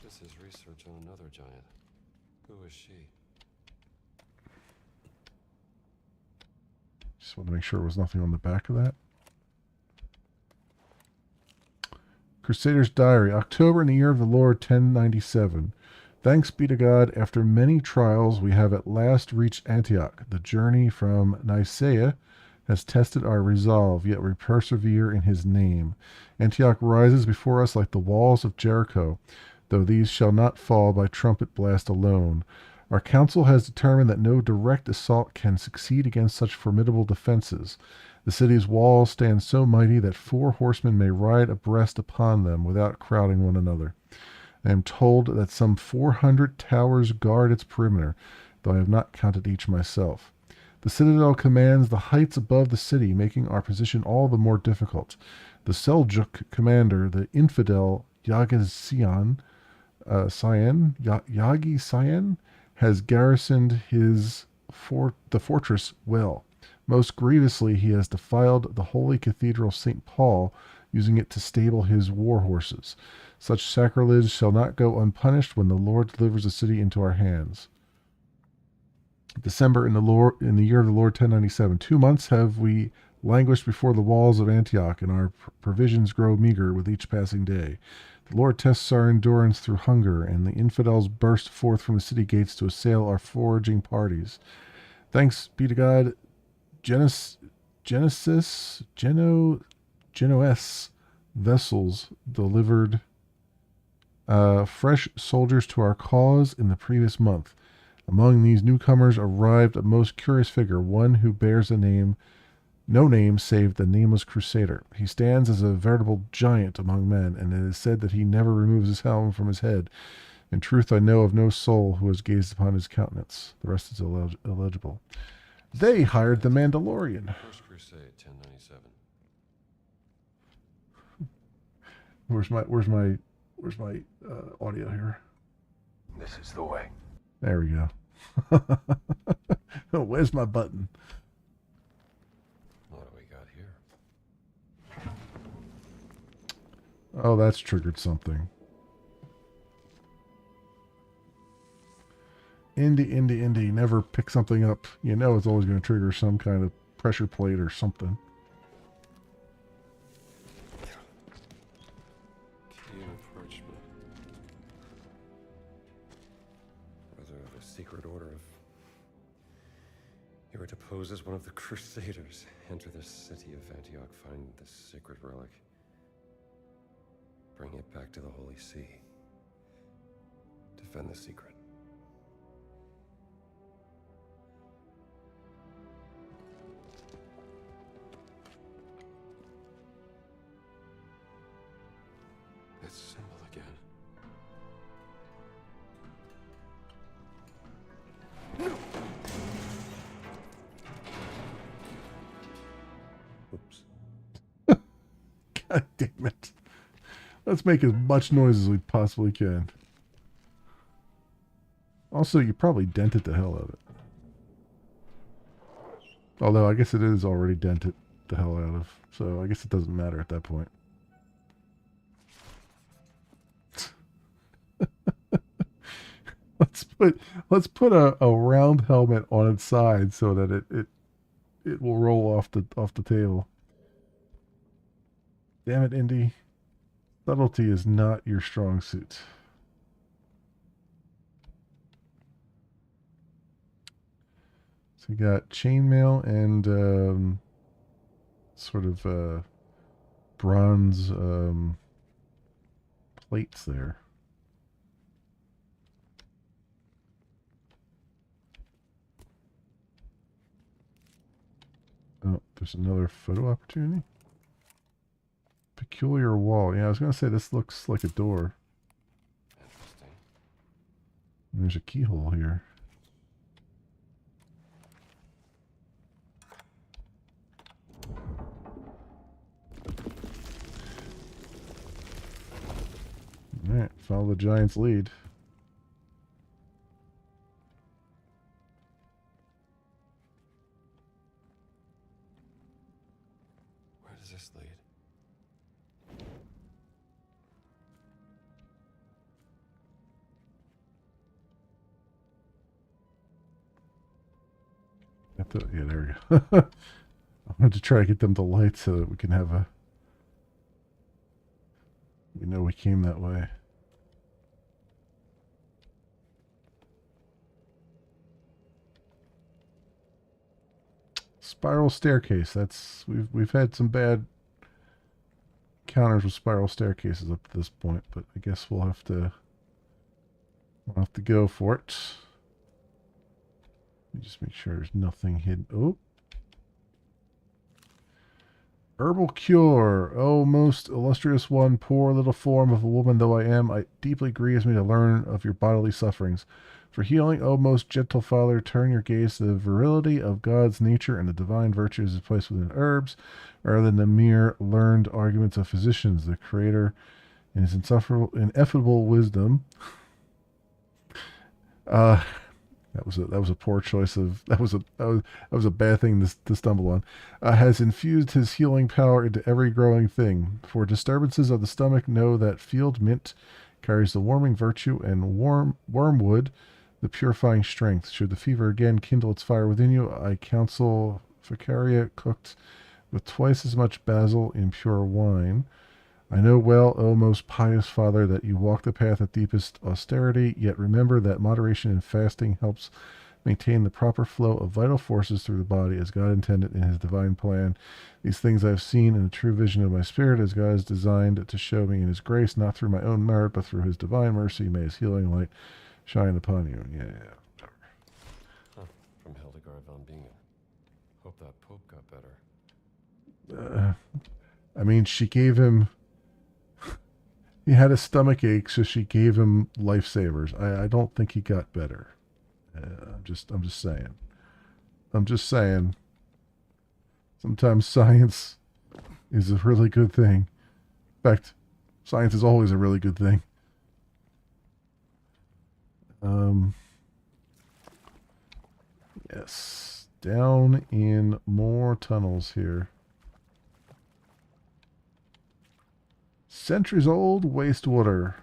This is research on another giant. Who is she? Just want to make sure there was nothing on the back of that. Crusader's Diary, October in the year of the Lord 1097. Thanks be to God, after many trials, we have at last reached Antioch. The journey from Nicaea has tested our resolve, yet we persevere in his name. Antioch rises before us like the walls of Jericho, though these shall not fall by trumpet blast alone. Our council has determined that no direct assault can succeed against such formidable defenses. The city's walls stand so mighty that 4 horsemen may ride abreast upon them without crowding one another. I am told that some 400 towers guard its perimeter, though I have not counted each myself. The citadel commands the heights above the city, making our position all the more difficult. The Seljuk commander, the infidel Yagi Sayan, has garrisoned the fortress well. Most grievously, he has defiled the holy cathedral St. Paul, using it to stable his war horses. Such sacrilege shall not go unpunished when the Lord delivers the city into our hands. December in the year of the Lord 1097. 2 months have we languished before the walls of Antioch, and our provisions grow meager with each passing day. The Lord tests our endurance through hunger, and the infidels burst forth from the city gates to assail our foraging parties. Thanks be to God. Genesis, Genos vessels delivered fresh soldiers to our cause in the previous month. Among these newcomers arrived a most curious figure, one who bears a name, no name save the nameless Crusader. He stands as a veritable giant among men, and it is said that he never removes his helm from his head. In truth, I know of no soul who has gazed upon his countenance. The rest is illegible. They hired the Mandalorian. First Crusade, 1097. Where's my audio here? This is the way. There we go. Where's my button? What do we got here? Oh, that's triggered something. Indy. Never pick something up. You know it's always going to trigger some kind of pressure plate or something. Key and parchment. Whether the secret order of... You were deposed as one of the Crusaders. Enter the city of Antioch, find the sacred relic. Bring it back to the Holy See. Defend the secret. It's symbol again. Oops. God damn it. Let's make as much noise as we possibly can. Also, you probably dented the hell out of it. Although, I guess it is already dented the hell out of. So, I guess it doesn't matter at that point. Let's put a round helmet on its side so that it will roll off the table. Damn it, Indy. Subtlety is not your strong suit. So we got chainmail and sort of bronze plates there. Oh, there's another photo opportunity. Peculiar wall. Yeah, I was going to say this looks like a door. Interesting. And there's a keyhole here. Alright, follow the giant's lead. Where does this lead? Yeah, there we go. I wanted to try to get them to light so that we can have a... We know we came that way. Spiral staircase. That's we've had some bad counters with spiral staircases up to this point, but I guess we'll have to go for it. Let me just make sure there's nothing hidden. Oh. Herbal cure. Oh, most illustrious one, poor little form of a woman though I am, it deeply grieves me to learn of your bodily sufferings. For healing, O most gentle Father, turn your gaze to the virility of God's nature and the divine virtues is placed within herbs, rather than the mere learned arguments of physicians. The Creator, in his ineffable wisdom, that was a poor choice of that was a bad thing to stumble on. Has infused his healing power into every growing thing. For disturbances of the stomach, know that field mint carries the warming virtue, and wormwood the purifying strength. Should the fever again kindle its fire within you, I counsel Ficaria cooked with twice as much basil in pure wine. I know well, O most pious Father, that you walk the path of deepest austerity, yet remember that moderation in fasting helps maintain the proper flow of vital forces through the body as God intended in his divine plan. These things I have seen in the true vision of my spirit as God has designed to show me in his grace, not through my own merit, but through his divine mercy. May his healing light shine upon you. Yeah. Huh. From Hildegard von Bingen. Hope that Pope got better. I mean, she gave him... He had a stomach ache, so she gave him lifesavers. I don't think he got better. I'm just saying. I'm just saying. Sometimes science is a really good thing. In fact, science is always a really good thing. Yes. Down in more tunnels here. Centuries old wastewater.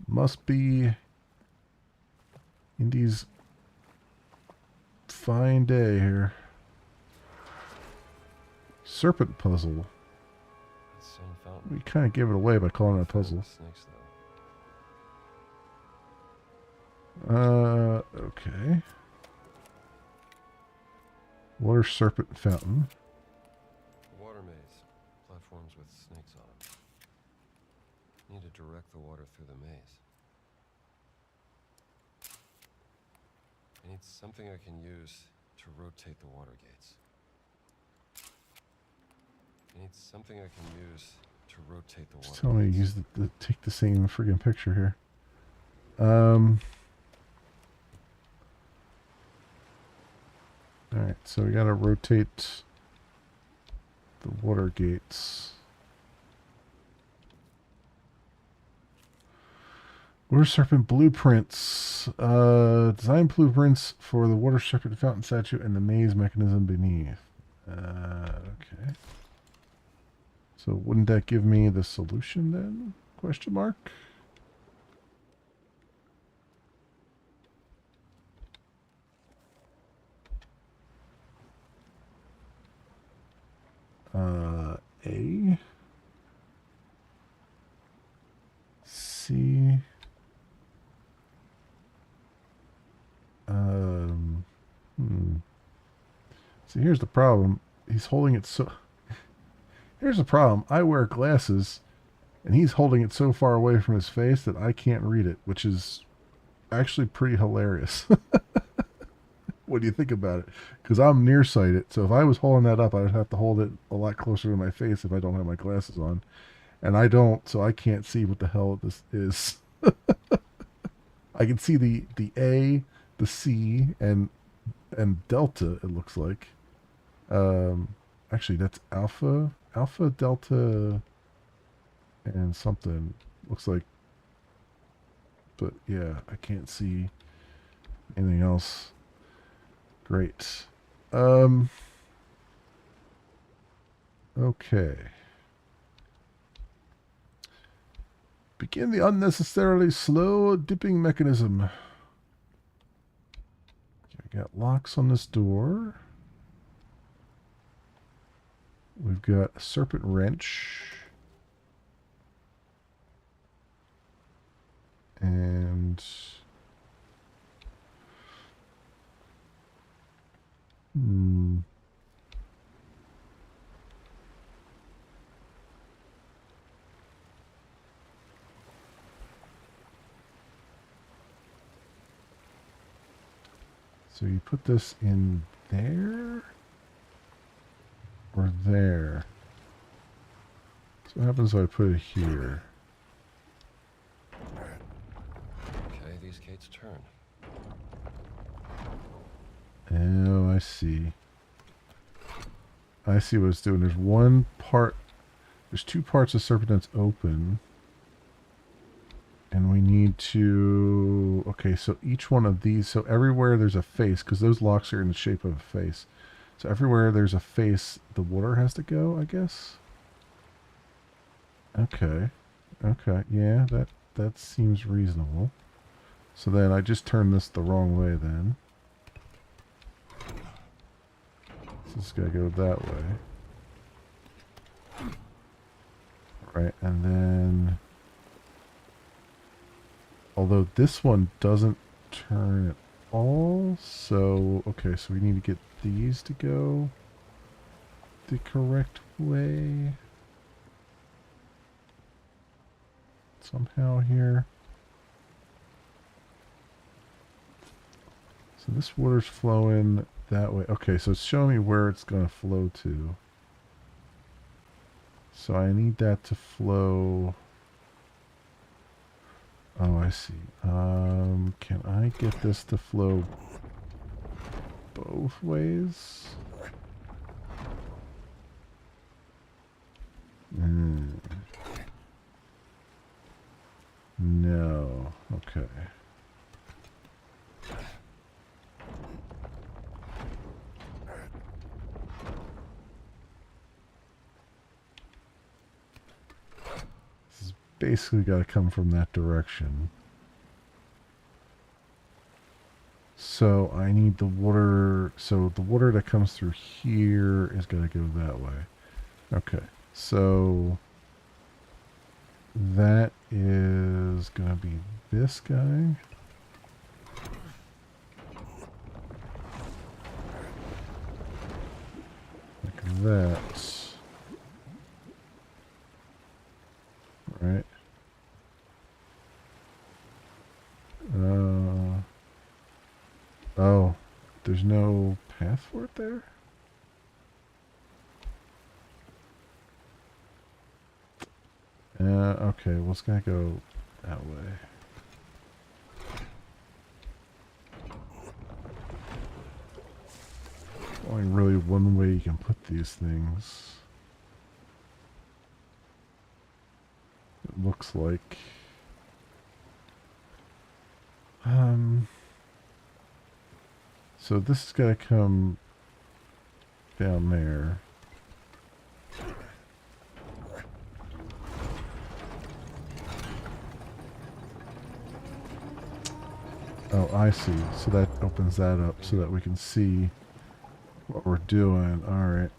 Must be Indy's fine day here. Serpent puzzle. Sun fountain. We kind of gave it away by calling it a puzzle. Snakes, Okay. Water serpent fountain. though. Water maze. Platforms with snakes on them. Need to direct the water through the maze. I need something I can use to rotate the water gates. I need something I can use to rotate the water Just tell me to gates. use take the same friggin' picture here. Alright, so we gotta rotate the water gates. Water serpent blueprints. Design blueprints for the water serpent fountain statue and the maze mechanism beneath. Okay. So wouldn't that give me the solution then? Question mark. A. C. See, here's the problem. He's holding it so... Here's the problem. I wear glasses, and he's holding it so far away from his face that I can't read it, which is actually pretty hilarious. What do you think about it? Because I'm nearsighted, so if I was holding that up, I'd have to hold it a lot closer to my face if I don't have my glasses on. And I don't, so I can't see what the hell this is. I can see the A, the C, and delta, it looks like. Actually, that's alpha, delta, and something. Looks like, but yeah, I can't see anything else. Great. Okay. Begin the unnecessarily slow dipping mechanism. Okay, we got locks on this door. We've got a serpent wrench. And... So you put this in there or there. So what happens if I put it here? Okay, these gates turn. Oh, I see. I see what it's doing. There's one part, there's two parts of serpent that's open. And we need to... Okay, so each one of these... So everywhere there's a face, because those locks are in the shape of a face. So everywhere there's a face, the water has to go, I guess? Okay. Okay, yeah, that seems reasonable. So then I just turned this the wrong way then. So it's got to go that way. Right, and then... Although this one doesn't turn it all. So, okay, so we need to get these to go the correct way. Somehow here. So this water's flowing that way. Okay, so it's showing me where it's going to flow to. So I need that to flow. Oh, I see. Can I get this to flow both ways? No. Okay. This has basically got to come from that direction. So I need the water. So the water that comes through here is going to go that way. Okay. So that is going to be this guy. Like that. Right. Oh, there's no path for it there? Okay, well, it's gonna go that way. Only really one way you can put these things. It looks like. So this is gonna come down there. Oh, I see. So that opens that up so that we can see what we're doing. Alright.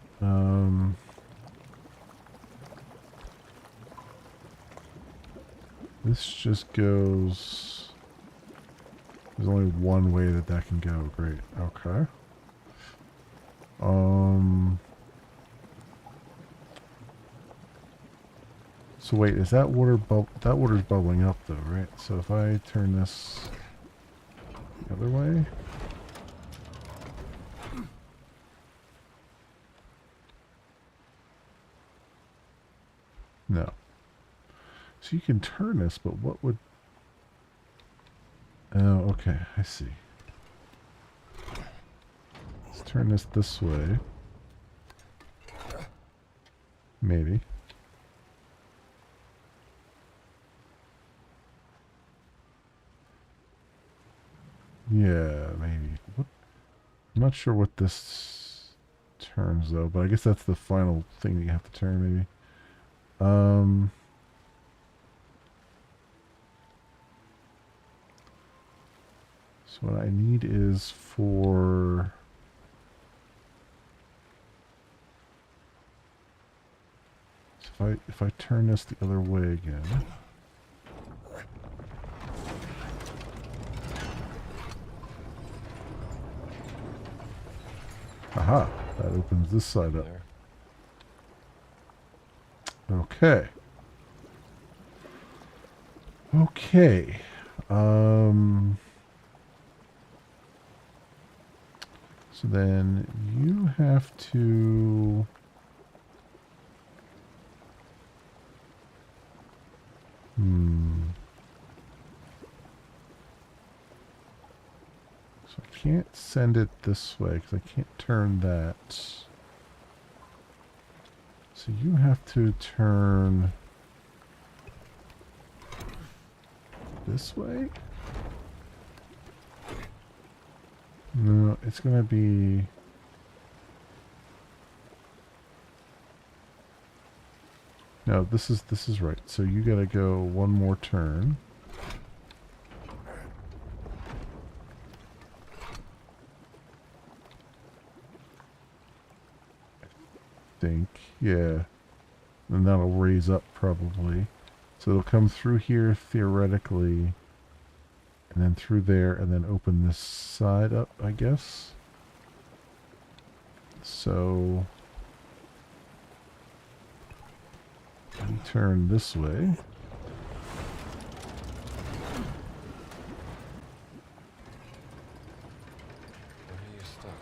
This just goes... There's only one way that that can go. Great. Okay. So wait, is that water that water's bubbling up though, right? So if I turn this the other way. No. So you can turn this, but what would... Oh, okay, I see. Let's turn this way. Maybe. Yeah, maybe. What? I'm not sure what this turns though, but I guess that's the final thing that you have to turn, maybe. So what I need is for... So if I turn this the other way again... Aha! That opens this side up. Okay. Okay. So then you have to... So I can't send it this way because I can't turn that. So you have to turn this way? No, it's gonna be... No, this is right. So you gotta go one more turn. I think, yeah. And that'll raise up probably. So it'll come through here theoretically And then through there, and then open this side up, I guess. So let me turn this way. Where are you stuck?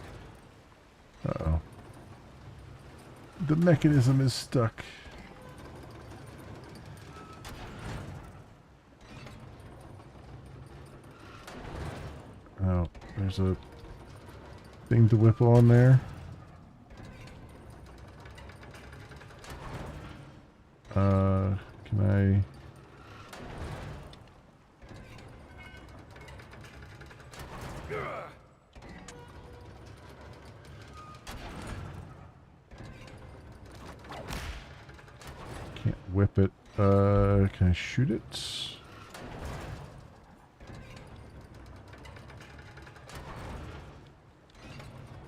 Uh-oh. The mechanism is stuck. Oh, there's a thing to whip on there. Can I... Can't whip it. Can I shoot it?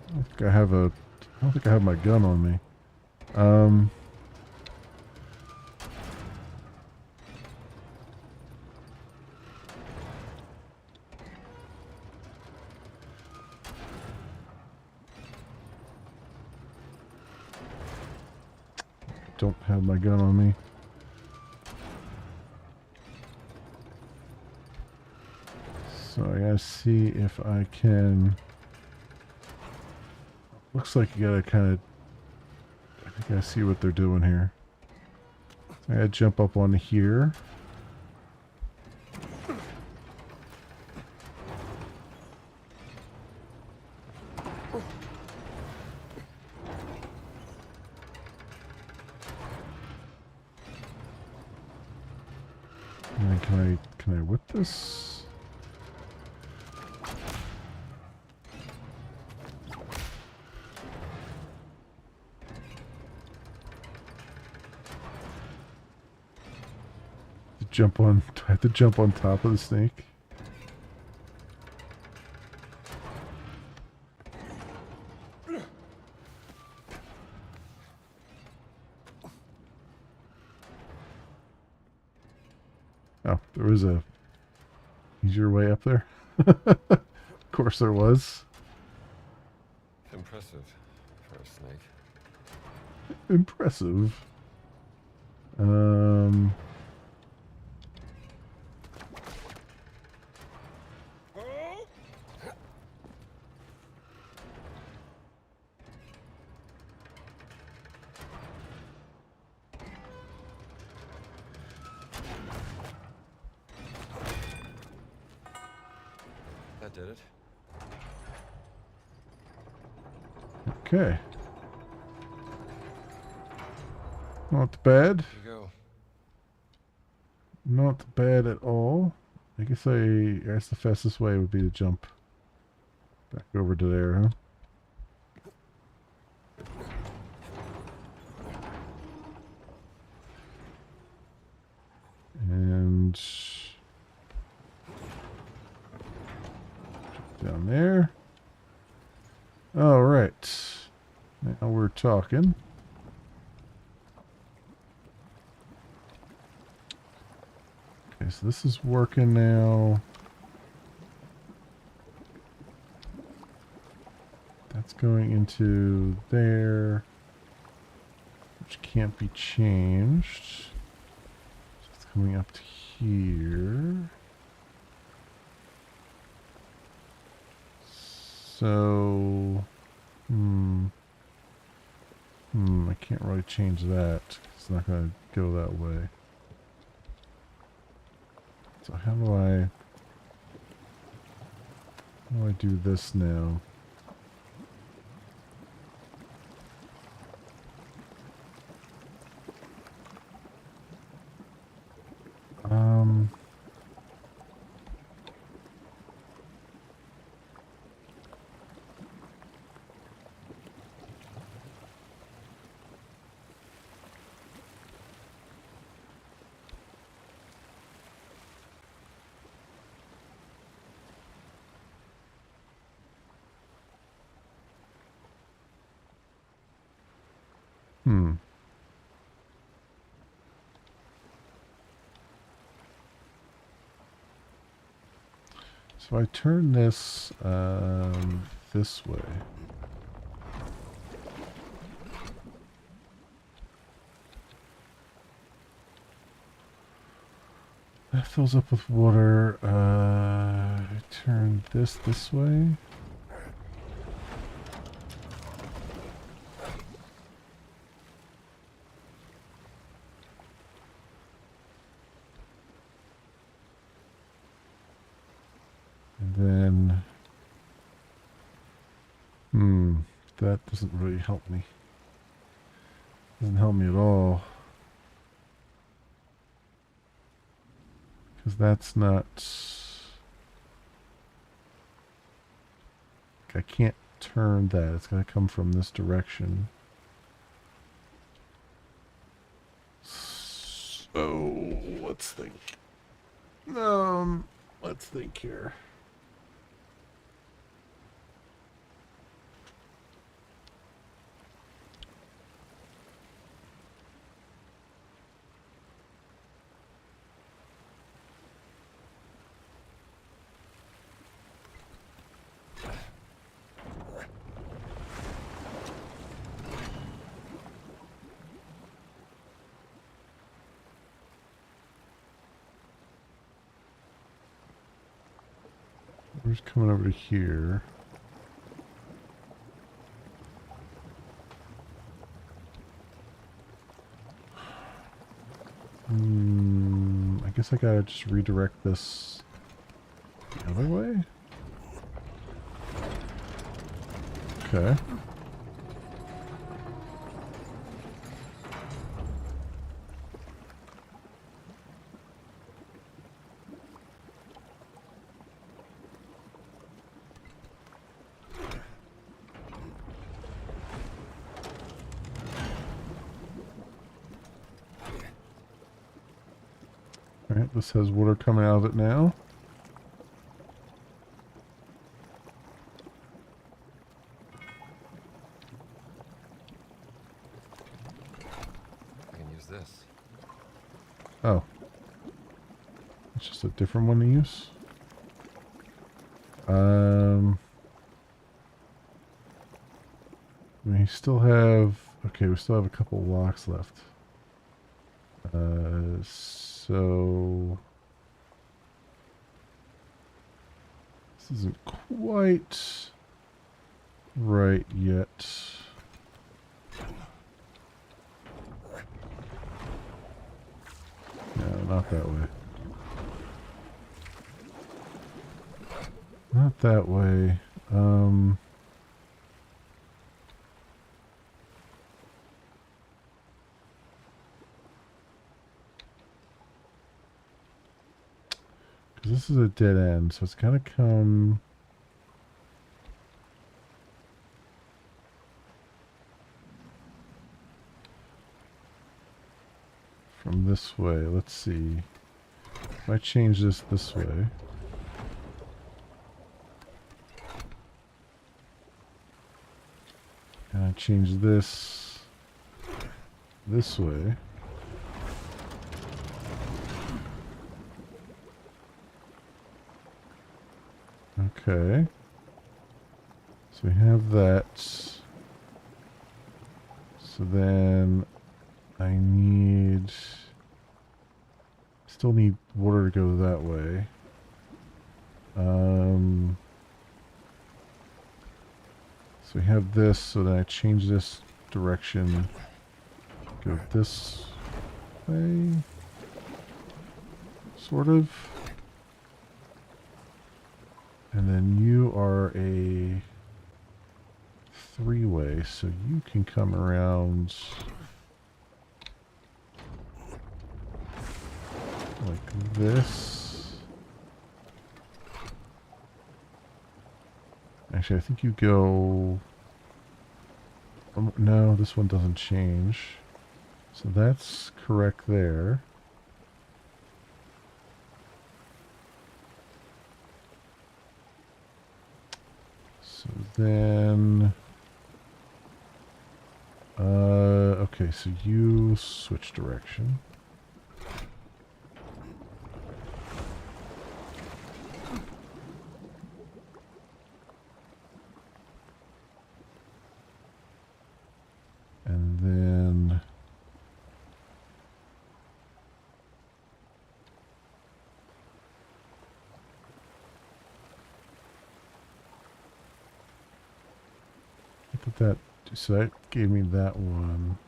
I don't think I have a... I don't think I have my gun on me. Don't have my gun on me. So I gotta see if I can... Looks like you gotta kind of... I think I see what they're doing here. I gotta jump up on here. And then can I whip this? Jump on, do I have to jump on top of the snake? Oh, there was a easier way up there. Of course there was. Impressive for a snake. Impressive. That did it. Okay. Not bad. Here you go. Not bad at all. I guess the fastest way would be to jump back over to there, huh? And down there. All right. Now we're talking. Okay, so this is working now. That's going into there, which can't be changed. So it's coming up to here. So, I can't really change that. It's not going to go that way. So how do I do this now? So I turn this this way. That fills up with water. I turn this way. And then, that doesn't really help me. Doesn't help me at all. Because that's not... I can't turn that. It's going to come from this direction. So, let's think. Let's think here. We're just coming over to here. I guess I gotta just redirect this the other way? Okay. Alright, this has water coming out of it now. I can use this. Oh. It's just a different one to use. We still have... Okay, we still have a couple of locks left. So... This isn't quite right yet. No, not that way. Not that way. This is a dead end, so it's gotta come from this way. Let's see. If I change this way. And I change this way. Okay. So we have that. So then I still need water to go that way. So we have this, so then I change this direction. Go this way. Sort of. And then you are a three-way, so you can come around like this. Actually, I think you go... no, this one doesn't change. So that's correct there. So then, okay, so you switch direction. What did that do? So that gave me that one.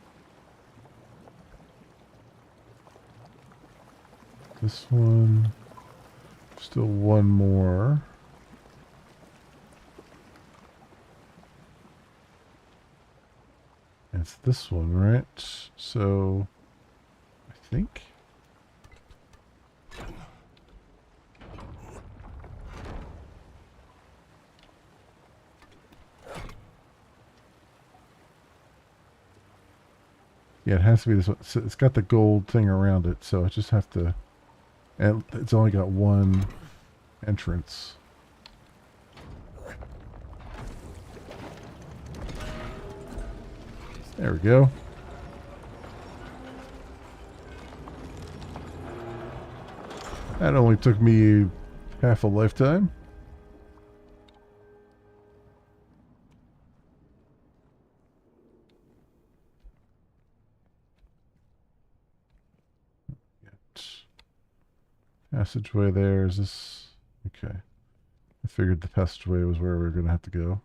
This one. Still one more. It's this one, right? So, I think. Yeah, it has to be this one. So it's got the gold thing around it, so I just have to. And it's only got one entrance. There we go. That only took me half a lifetime. Passageway there. Is this... Okay. I figured the passageway was where we were going to have to go.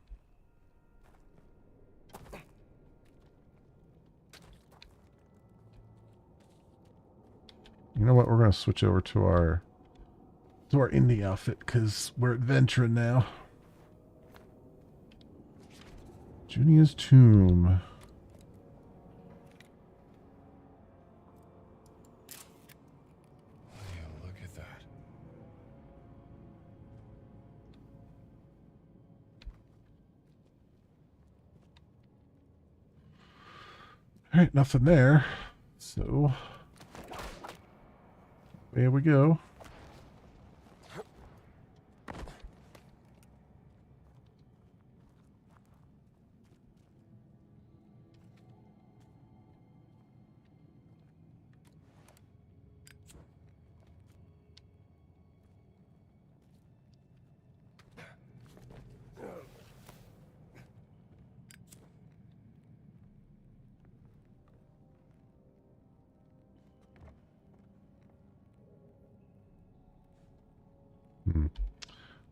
You know what? We're going to switch over to our indie outfit because we're adventuring now. Junia's Tomb. Yeah, look at that. All right, nothing there. So, here we go.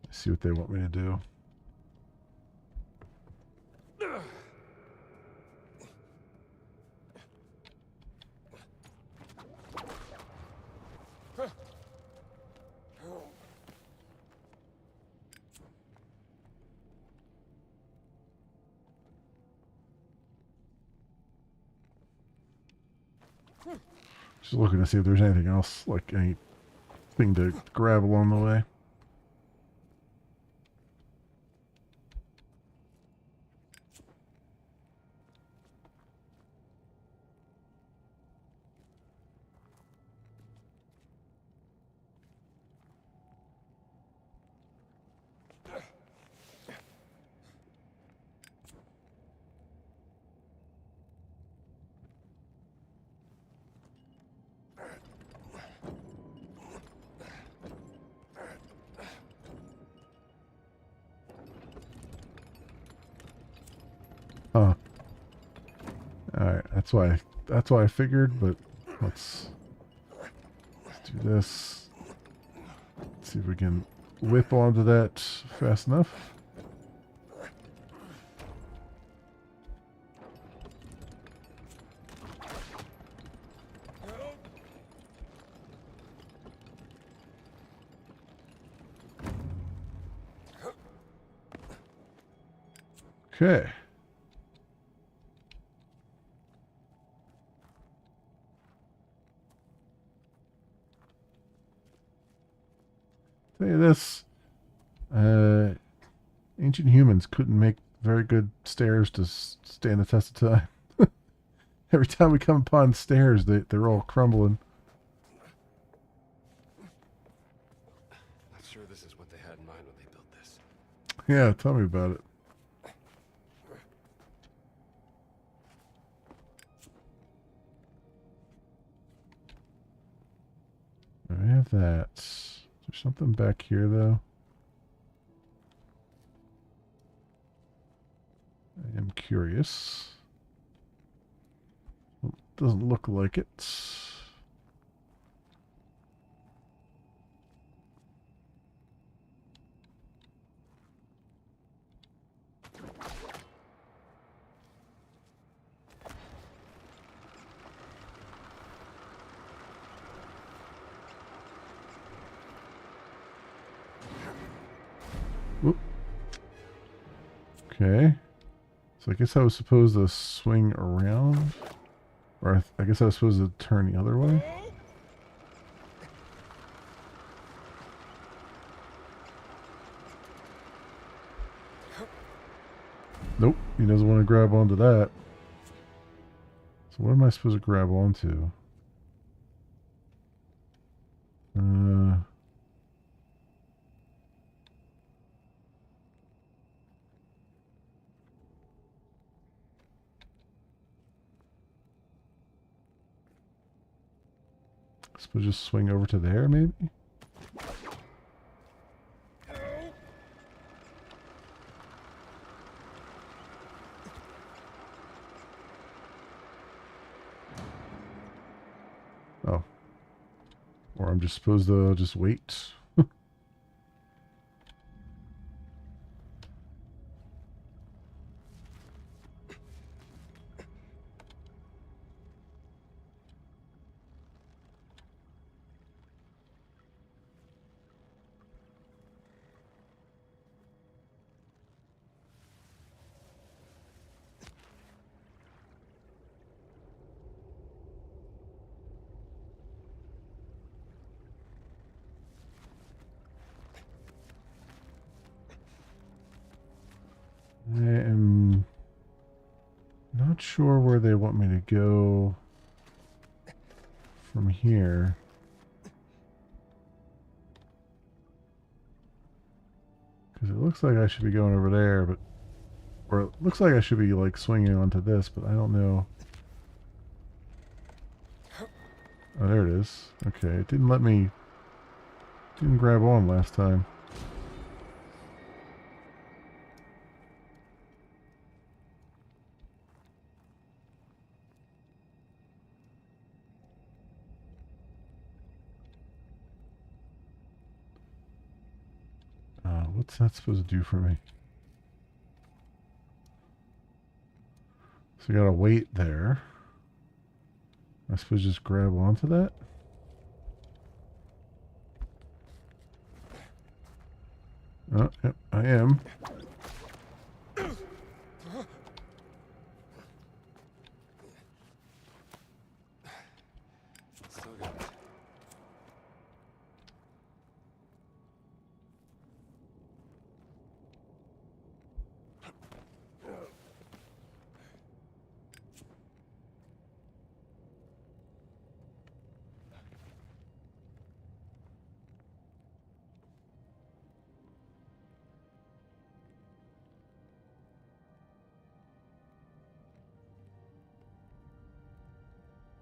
Let's see what they want me to do. Just looking to see if there's anything else, like anything to grab along the way. Huh. Alright, that's why I figured, but let's do this. Let's see if we can whip onto that fast enough. Okay. Tell you this, ancient humans couldn't make very good stairs to stand the test of time. Every time we come upon stairs, they're all crumbling. Not sure this is what they had in mind when they built this. Yeah, tell me about it. I have that. Is there something back here, though? I am curious. Well, doesn't look like it. Whoop. Okay. So I guess I was supposed to swing around. Or I guess I was supposed to turn the other way. Nope, he doesn't want to grab onto that. So what am I supposed to grab onto? I suppose just swing over to there, maybe? Oh. Or I'm just supposed to just wait. I am not sure where they want me to go from here. Because it looks like I should be going over there, but... Or it looks like I should be, like, swinging onto this, but I don't know. Oh, there it is. Okay, it didn't let me... Didn't grab on last time. What's that supposed to do for me? So you gotta wait there. I suppose just grab onto that? Oh, yep, I am. Still got it.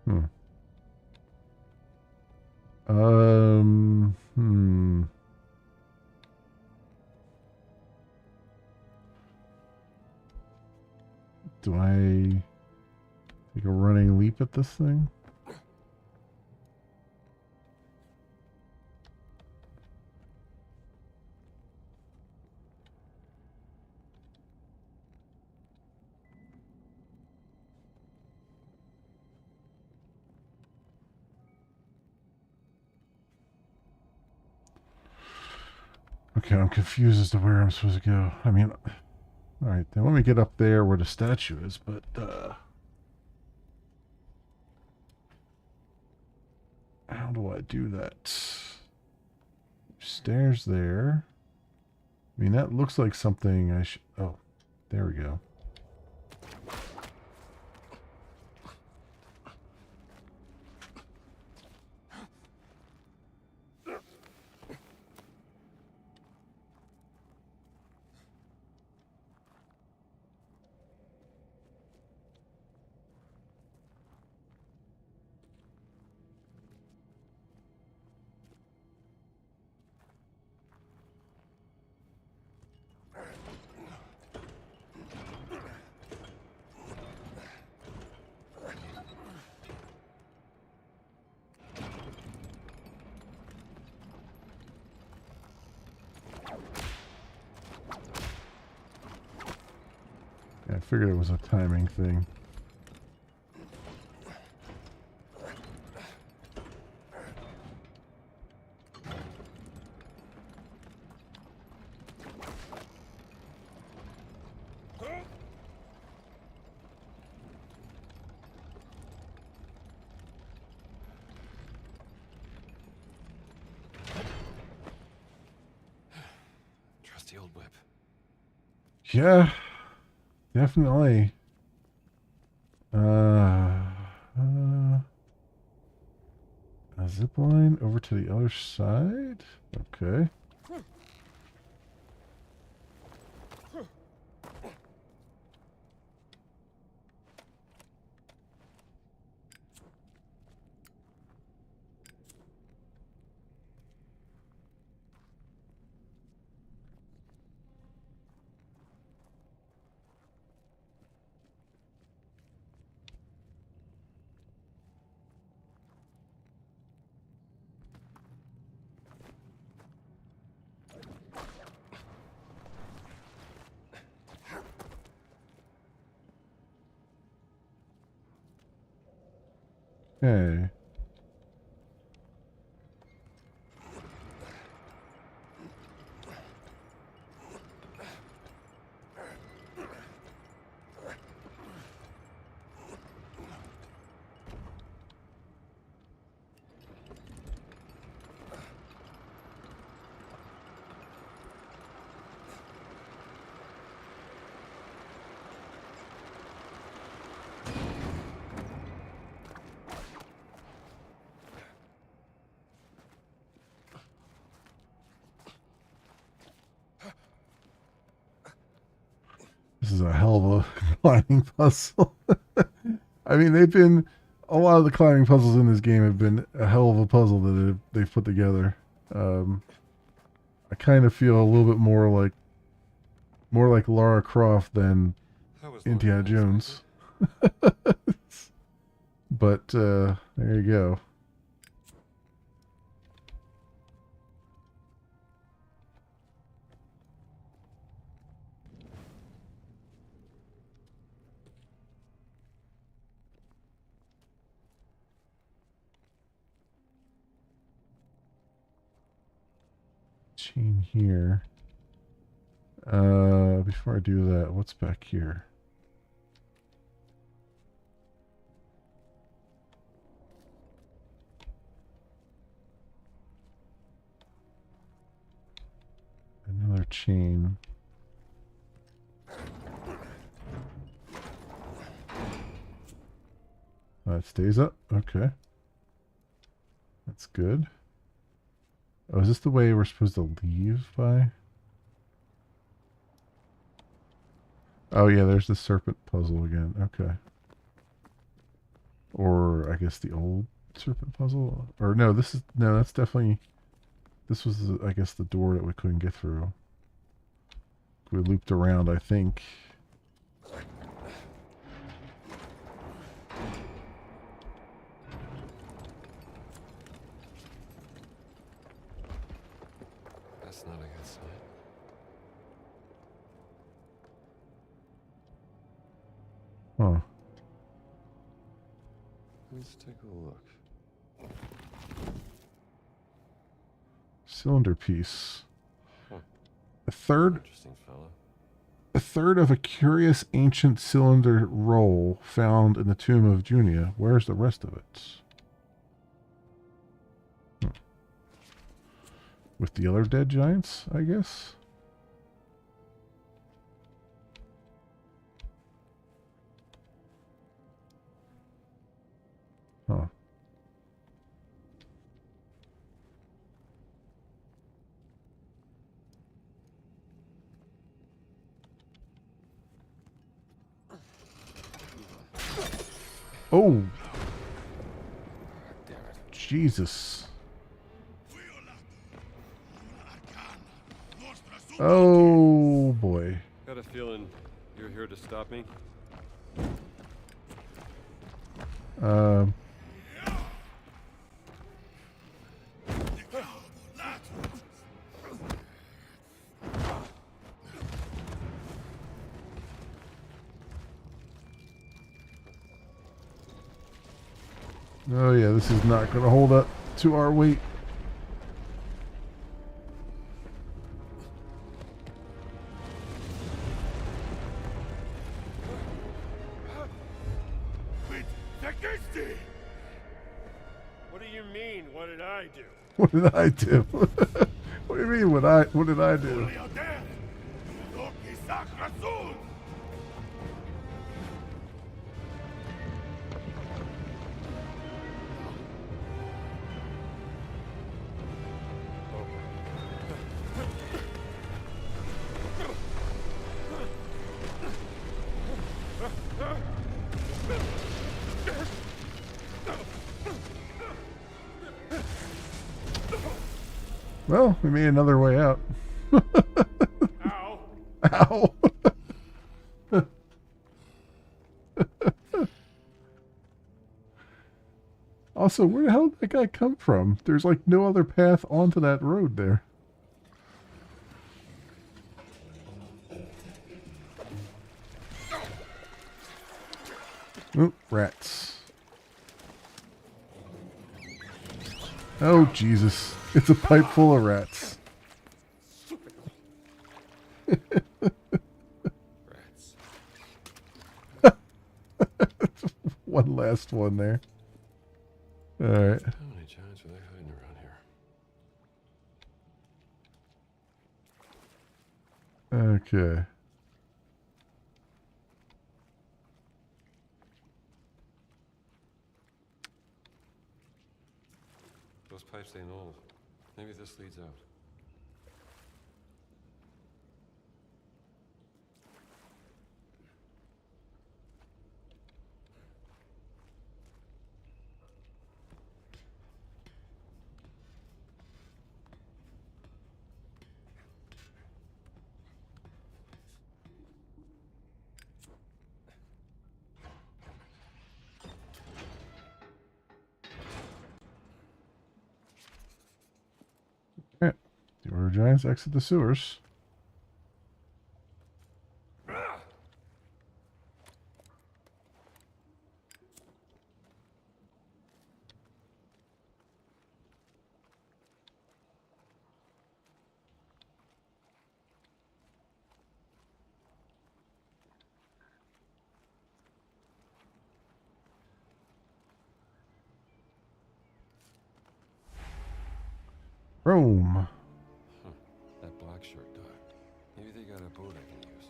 Hmm. Hmm. Do I take a running leap at this thing? Okay, I'm confused as to where I'm supposed to go. I mean, alright, they want me to get up there where the statue is, but, how do I do that? Stairs there. I mean, that looks like something I should... Oh, there we go. I figured it was a timing thing. the old whip. Yeah, definitely. A zip line over to the other side. Okay. Okay. This is a hell of a climbing puzzle. I mean, a lot of the climbing puzzles in this game have been a hell of a puzzle that they've put together. I kind of feel a little bit more like Lara Croft than That was long Indiana as Jones. But there you go. Chain here. Before I do that, what's back here? Another chain. It stays up. Okay. That's good. Oh, is this the way we're supposed to leave by? Oh, yeah, there's the serpent puzzle again. Okay. Or, I guess, the old serpent puzzle? Or, no, that's definitely... This was, I guess, the door that we couldn't get through. We looped around, I think. That's not a good sign. Huh. Let's take a look. Cylinder piece. Huh. Interesting fellow. A third of a curious ancient cylinder roll found in the tomb of Junia. Where's the rest of it? With the other dead giants, I guess? Huh. Oh! Jesus. Oh boy. Got a feeling you're here to stop me. Um. Oh yeah, this is not going to hold up to our weight. What do you mean? What did I do? What did I do? What do you mean? What did I do? Well, we made another way out. Ow! Ow! Also, where the hell did that guy come from? There's like no other path onto that road there. Oh, rats. Oh, Jesus. It's a pipe full of rats. Rats. One last one there. Alright. How many giants were they hiding around here? Okay. Those pipes ain't old. Maybe this leads out. Alright. The Order of Giants exit the sewers. Rome. Huh. That black shirt dog. Maybe they got a boat I can use.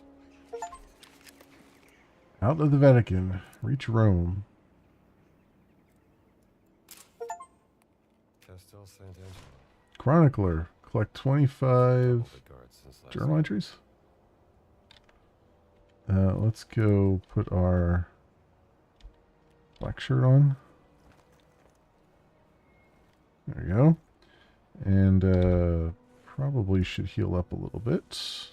Out of the Vatican. Reach Rome. Castel Sant'Angelo. Chronicler. Collect 25 Bodyguards since last journal entries. Let's go put our black shirt on. There we go. And probably should heal up a little bit.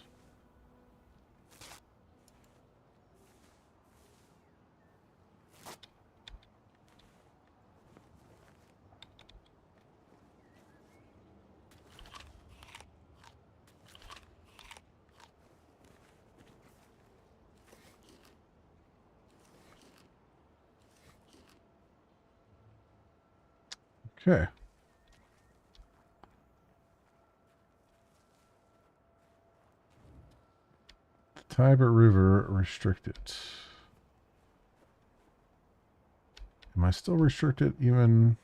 Okay. The Tiber River restricted. Am I still restricted even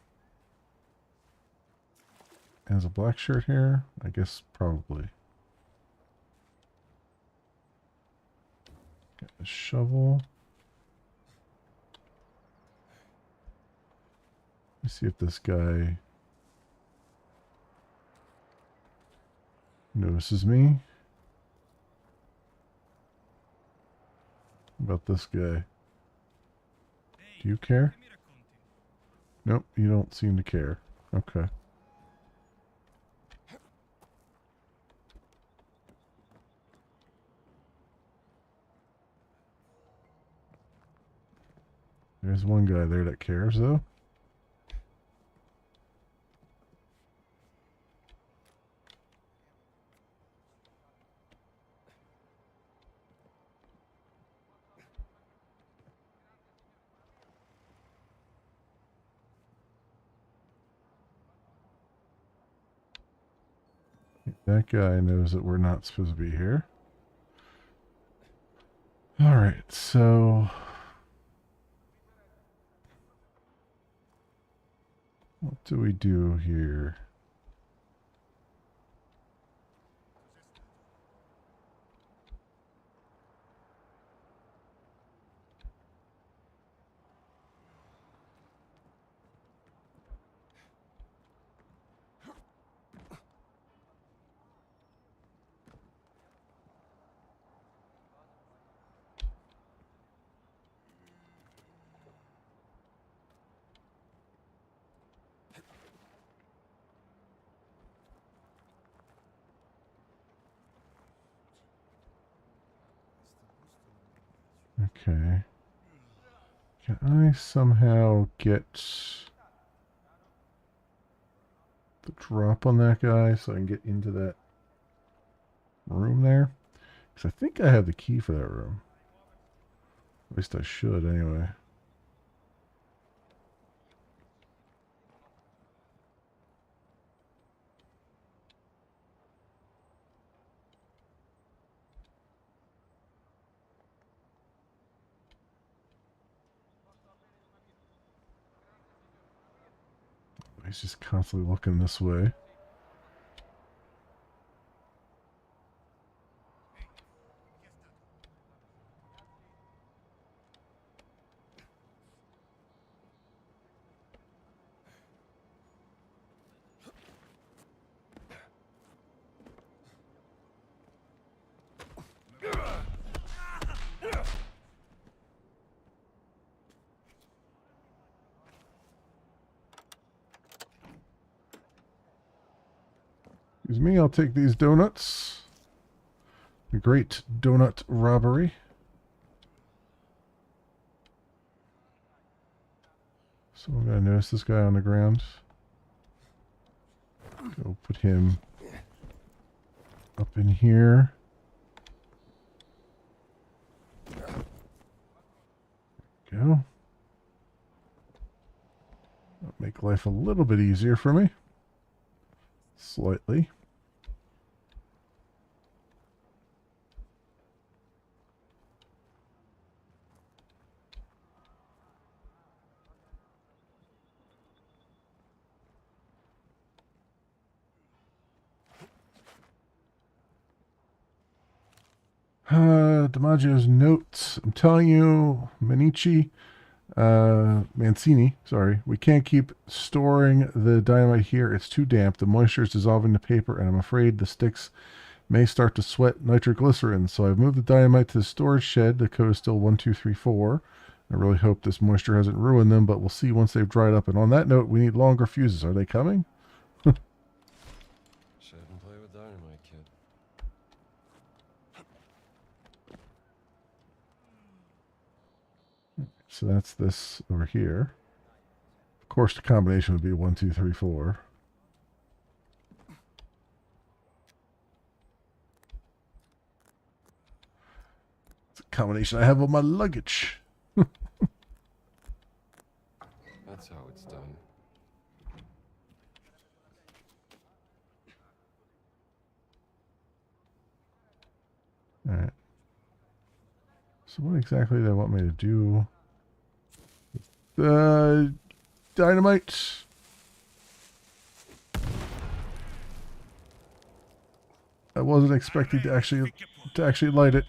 as a black shirt here? I guess probably. Got a shovel. Let's see if this guy notices me. What about this guy? Do you care? Nope, you don't seem to care. Okay. There's one guy there that cares, though. That guy knows that we're not supposed to be here. Alright, so what do we do here? Okay. Can I somehow get the drop on that guy so I can get into that room there? Because I think I have the key for that room. At least I should, anyway. He's just constantly looking this way. Excuse me, I'll take these donuts. A great donut robbery. So I'm gonna notice this guy on the ground. Go put him up in here. Go. That'll make life a little bit easier for me. Slightly. DiMaggio's notes. I'm telling you, Mancini, sorry, we can't keep storing the dynamite here. It's too damp. The moisture is dissolving the paper, and I'm afraid the sticks may start to sweat nitroglycerin. So I've moved the dynamite to the storage shed. The code is still 1234. I really hope this moisture hasn't ruined them, but we'll see once they've dried up. And on that note, we need longer fuses. Are they coming? Shouldn't play with dynamite, kid. So that's this over here. Of course, the combination would be 1, 2, 3, 4. It's a combination I have on my luggage. That's how it's done. All right. So what exactly do they want me to do? Dynamite. I wasn't expecting to actually light it.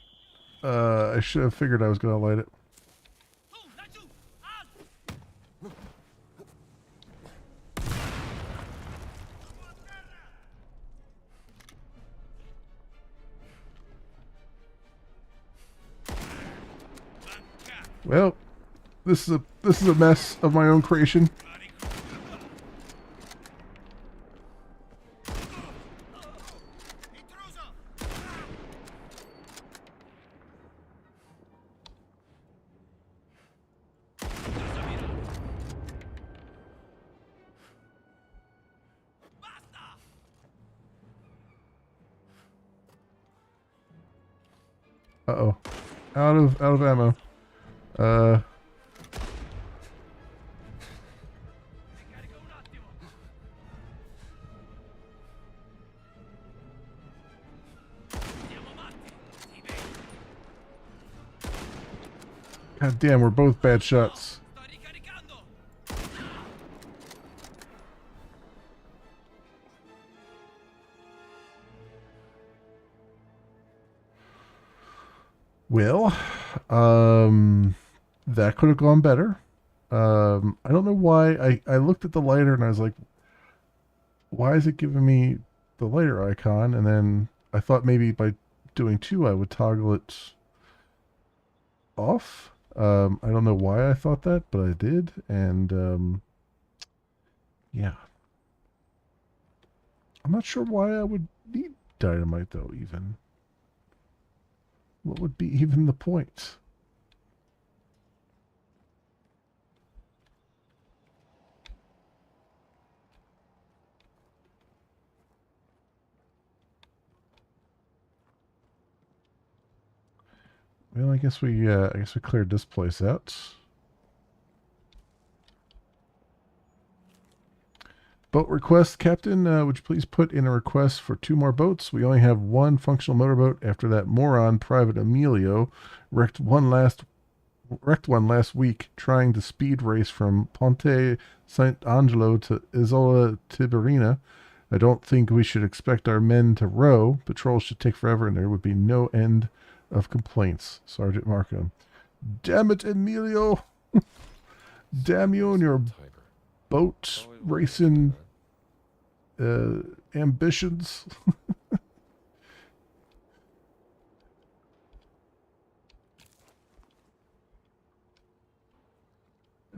I should have figured I was going to light it. Well, this is a mess of my own creation. Uh-oh. Out of ammo. God damn, we're both bad shots. Well, that could have gone better. I don't know why. I looked at the lighter and I was like, why is it giving me the lighter icon? And then I thought maybe by doing 2 I would toggle it off. I don't know why I thought that, but I did. And yeah. I'm not sure why I would need dynamite though, even. What would be even the point? Well, I guess we cleared this place out. Boat request, Captain. Would you please put in a request for 2 more boats? We only have 1 functional motorboat after that moron, Private Emilio, wrecked one last week trying to speed race from Ponte Sant'Angelo to Isola Tiberina. I don't think we should expect our men to row. Patrols should take forever, and there would be no end of complaints. Sergeant Markham. Damn it, Emilio! Damn you and your Tiger. boat Always racing ambitions.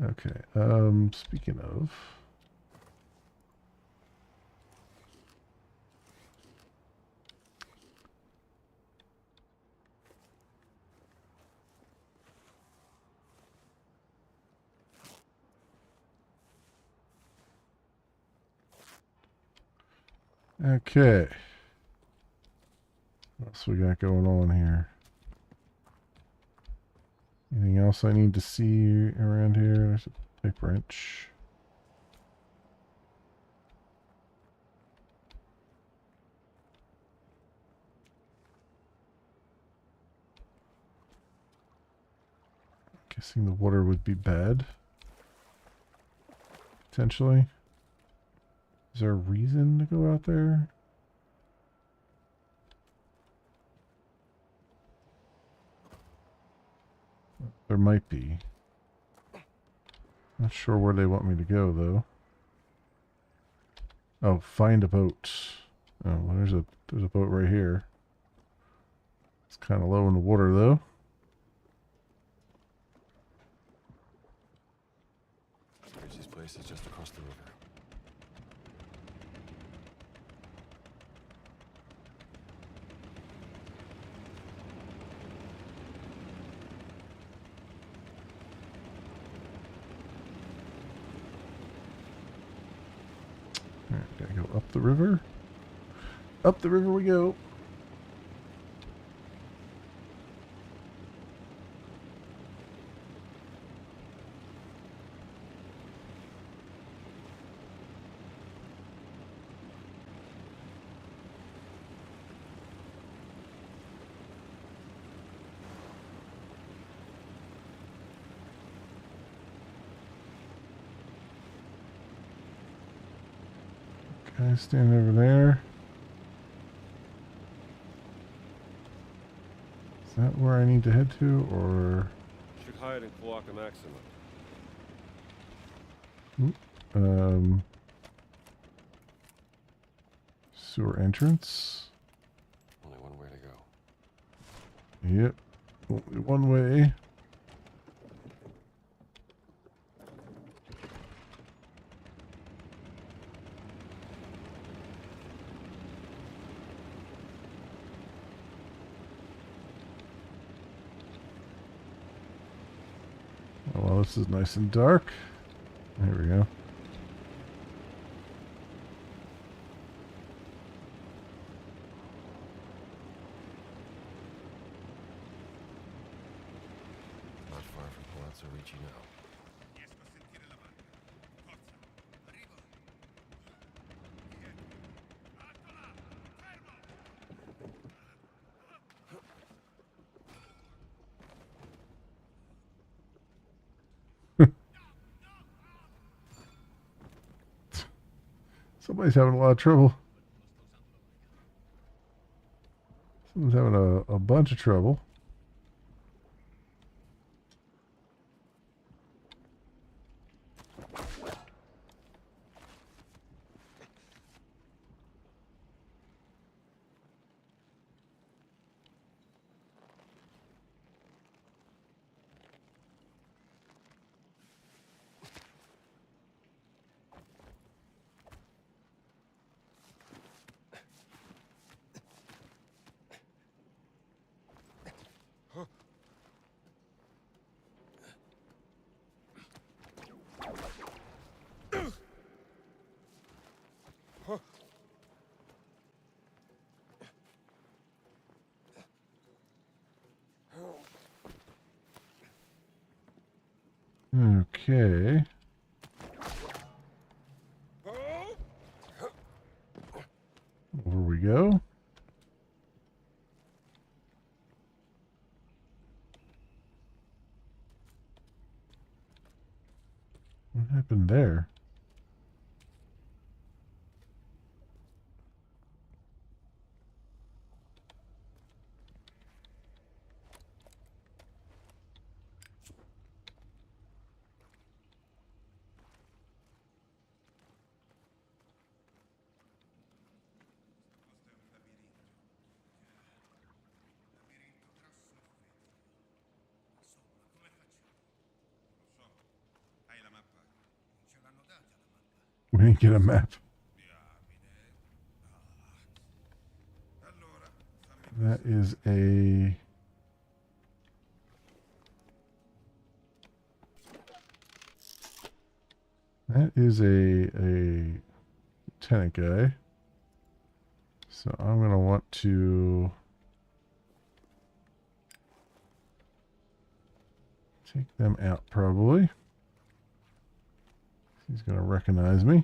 Okay. Speaking of. Okay. What else we got going on here? Anything else I need to see around here? There's a pipe wrench. Guessing the water would be bad. Potentially. Is there a reason to go out there? There might be. Not sure where they want me to go though. Oh, find a boat. Oh, well, there's a boat right here. It's kind of low in the water though. Crazy's place is just across the river. Alright, gotta go up the river. Up the river we go. Guy standing over there. Is that where I need to head to, or Should hide in Cloaca Maxima. sewer entrance? Only one way to go. Yep, only one way. Oh, well, this is nice and dark. There we go. Not far from Palazzo Ricci now. Somebody's having a lot of trouble. Someone's having a bunch of trouble. Okay. Over we go. What happened there? We didn't get a map. That is a... That is a lieutenant guy. So I'm going to want to take them out probably. He's going to recognize me.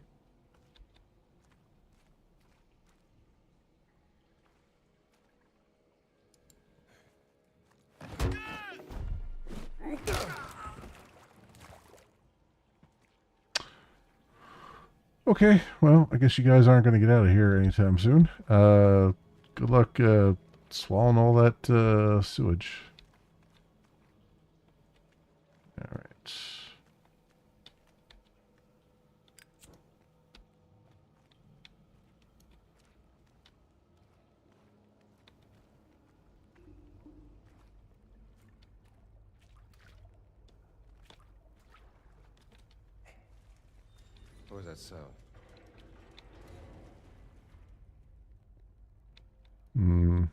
Okay, well, I guess you guys aren't going to get out of here anytime soon. Good luck swallowing all that sewage. All right. What was that sound? Hmm.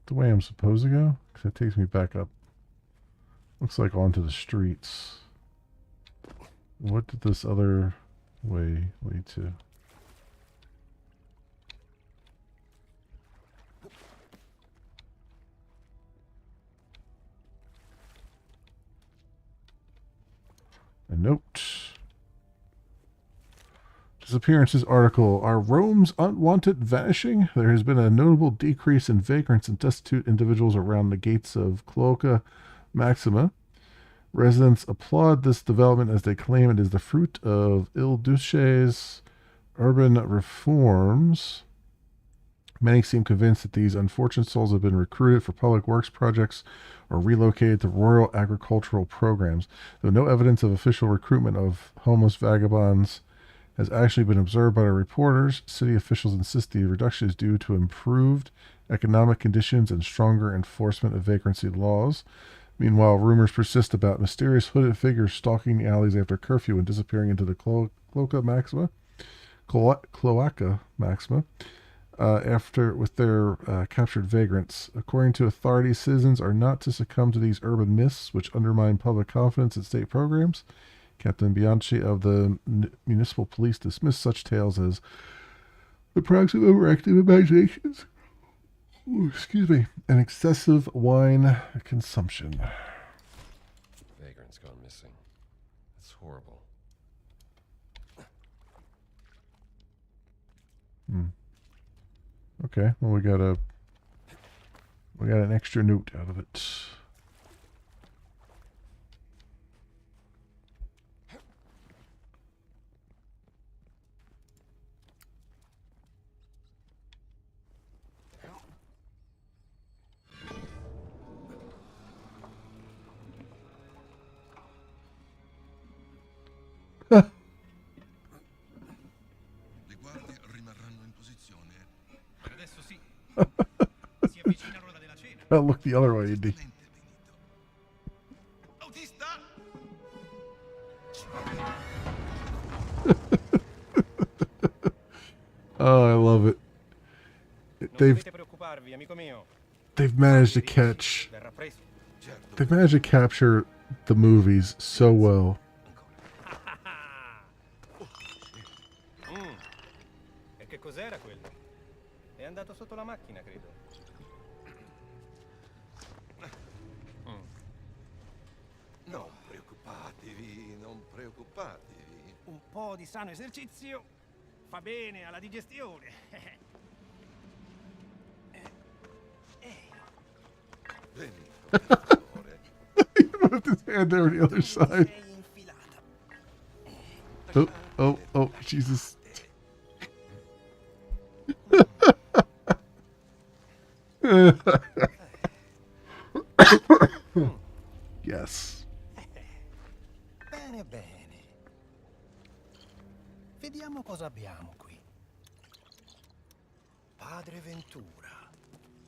The way I'm supposed to go? Because that takes me back up. Looks like onto the streets. What did this other way lead to? A note. Disappearances article. Are Rome's unwanted vanishing? There has been a notable decrease in vagrants and destitute individuals around the gates of Cloaca Maxima. Residents applaud this development as they claim it is the fruit of Il Duce's urban reforms. Many seem convinced that these unfortunate souls have been recruited for public works projects or relocated to royal agricultural programs, though no evidence of official recruitment of homeless vagabonds has actually been observed by the reporters. City officials insist the reduction is due to improved economic conditions and stronger enforcement of vagrancy laws. Meanwhile, rumors persist about mysterious hooded figures stalking the alleys after curfew and disappearing into the Cloaca Maxima. Cloaca Maxima. After with their captured vagrants. According to authorities, citizens are not to succumb to these urban myths, which undermine public confidence in state programs. Captain Bianchi of the municipal police dismissed such tales as the products of overactive imaginations. Excuse me, and excessive wine consumption. Vagrant's gone missing. That's horrible. Okay, well we got an extra note out of it. Le guardie rimarranno in posizione. Adesso sì. Si avvicina l'ora della cena. I'll look the other way, Indy. Autista! Oh, I love it. they've dovete preoccuparvi, amico mio. they've managed to Quando riesci, catch verrà preso. Certo. they've managed to capture the movies so well. E che cos'era quello? È andato sotto la macchina, credo. Non preoccupatevi, non preoccupatevi. Un po' di sano esercizio fa bene alla digestione. Benito, per favore. He moved his hand over the other side. Sei infilata. Oh, Jesus. Yes. Bene, bene. Vediamo cosa abbiamo qui. Padre Ventura.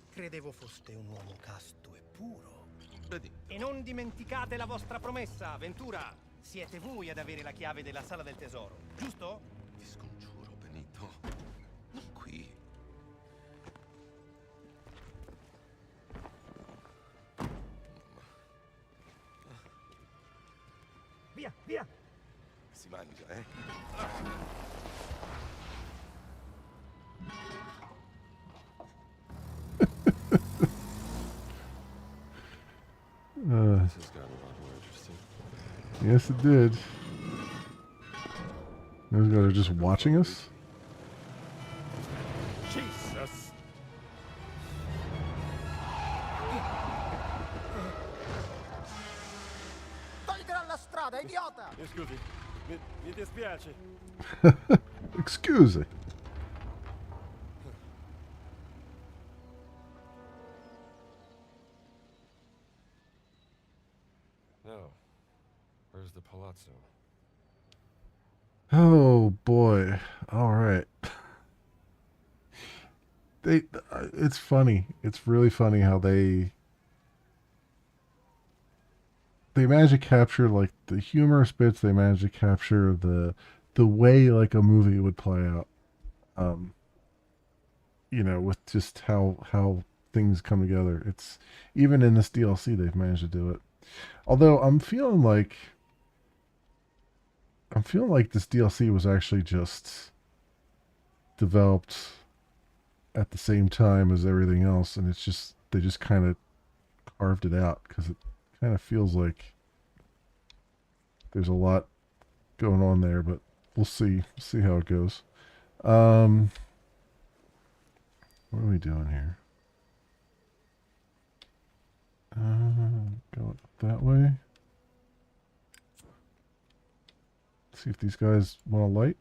Credevo foste un uomo casto e puro. Benito. E non dimenticate la vostra promessa, Ventura. Siete voi ad avere la chiave della sala del tesoro, giusto? Ti scongiuro, Benito. Non qui. Via, via! Si mangia, eh? This has gotten a lot more interesting. Yes, it did. Those guys are just watching us. Jesus! Togliti dalla strada, idiota! Scusi, mi dispiace. Excuse me. No. Where's the palazzo? Oh boy. All right. It's funny. It's really funny how they manage to capture like the humorous bits. They manage to capture the way like a movie would play out. Um, with just how things come together. It's even in this DLC they've managed to do it. Although I'm feeling like this DLC was actually just developed at the same time as everything else, and it's just they just kind of carved it out because it kind of feels like there's a lot going on there, but we'll see. We'll see how it goes. What are we doing here? Going that way. See if these guys want a light.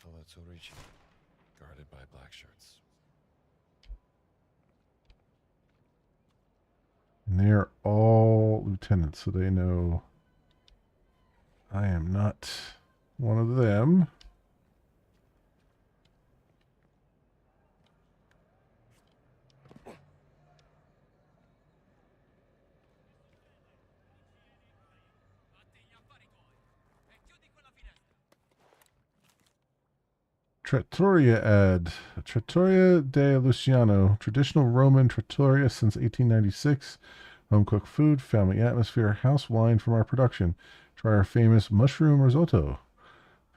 Palazzo Ricci, guarded by black shirts. And they're all lieutenants, so they know I am not one of them. Trattoria ad. Trattoria de Luciano. Traditional Roman trattoria since 1896. Home cooked food, family atmosphere, house wine from our production. Try our famous mushroom risotto.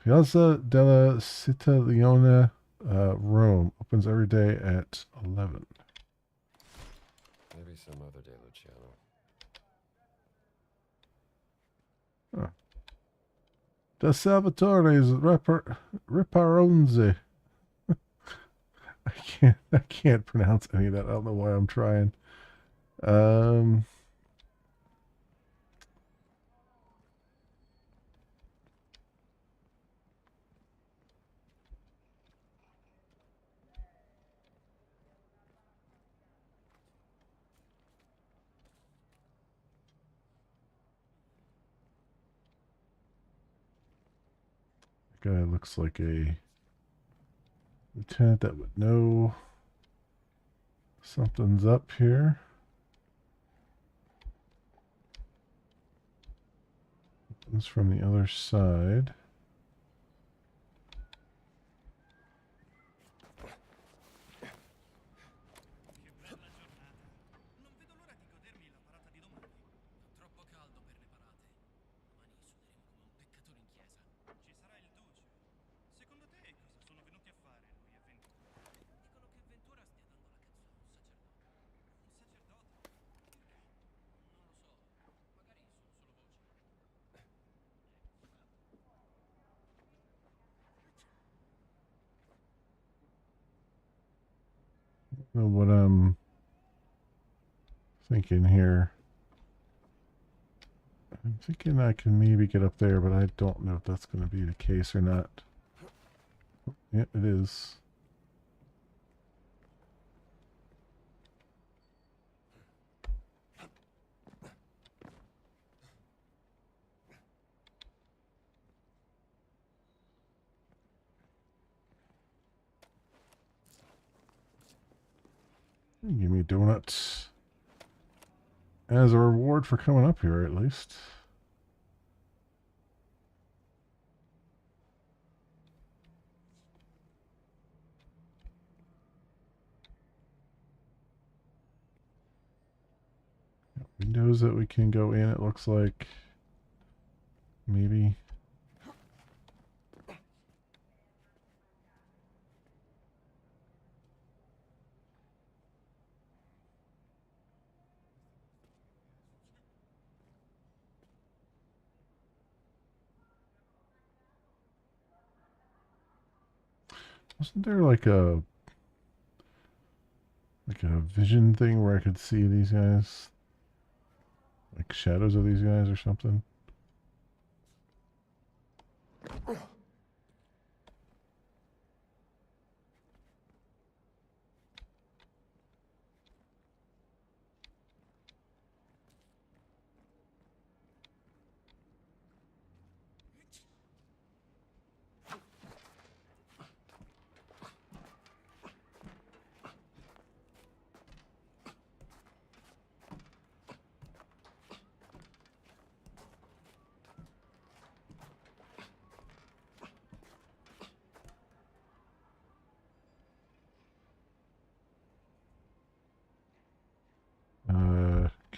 Piazza della Cittadina, Rome. Opens every day at 11. Maybe some other day, Luciano. Huh. Da Salvatore's Riparonze. I can't pronounce any of that. I don't know why I'm trying. Guy looks like a lieutenant that would know Something's up here. It's from the other side. Che bella giornata. Non vedo l'ora di godermi la parata di domani. Fa troppo caldo per le parate. Domani suoneremo come un peccatore in chiesa. Ci sarà il duce. Secondo te cosa sono venuti a fare lui e Ventura? Dicono che Ventura stia dando la cazzo a un sacerdote. Un sacerdote? Perché? Non lo so. Magari sono solo voci. Know what I'm thinking here. I'm thinking I can maybe get up there, but I don't know if that's going to be the case or not. Yeah, it is. Give me a donut as a reward for coming up here, at least. Windows that we can go in, it looks like. Maybe. Wasn't there like a vision thing where I could see these guys? Like shadows of these guys or something?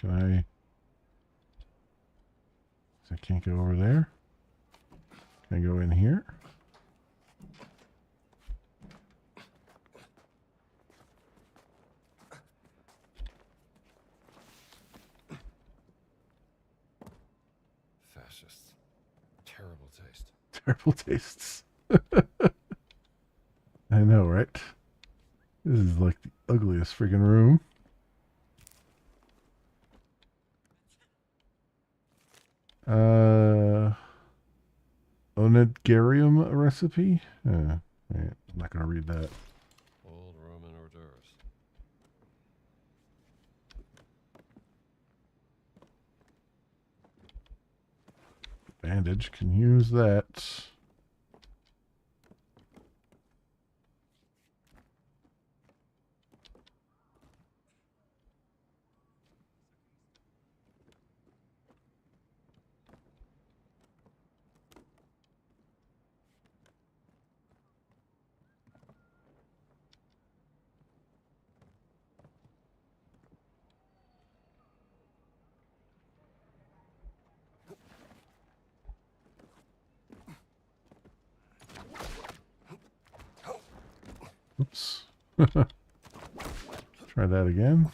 Can I? I can't go over there. Can I go in here? Fascists. Terrible taste. Terrible tastes. I know, right? This is like the ugliest freaking room. Onegarium recipe? Right, I'm not gonna read that. Old Roman hors d'oeuvres. Bandage, can use that. Oops. Try that again.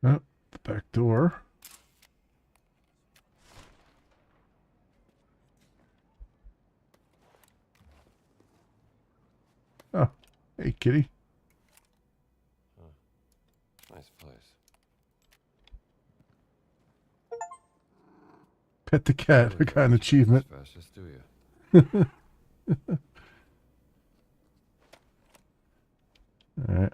Oh, the back door. Oh, hey, kitty. Nice place. Pet the cat. I got an achievement. Fastest, do you? All right.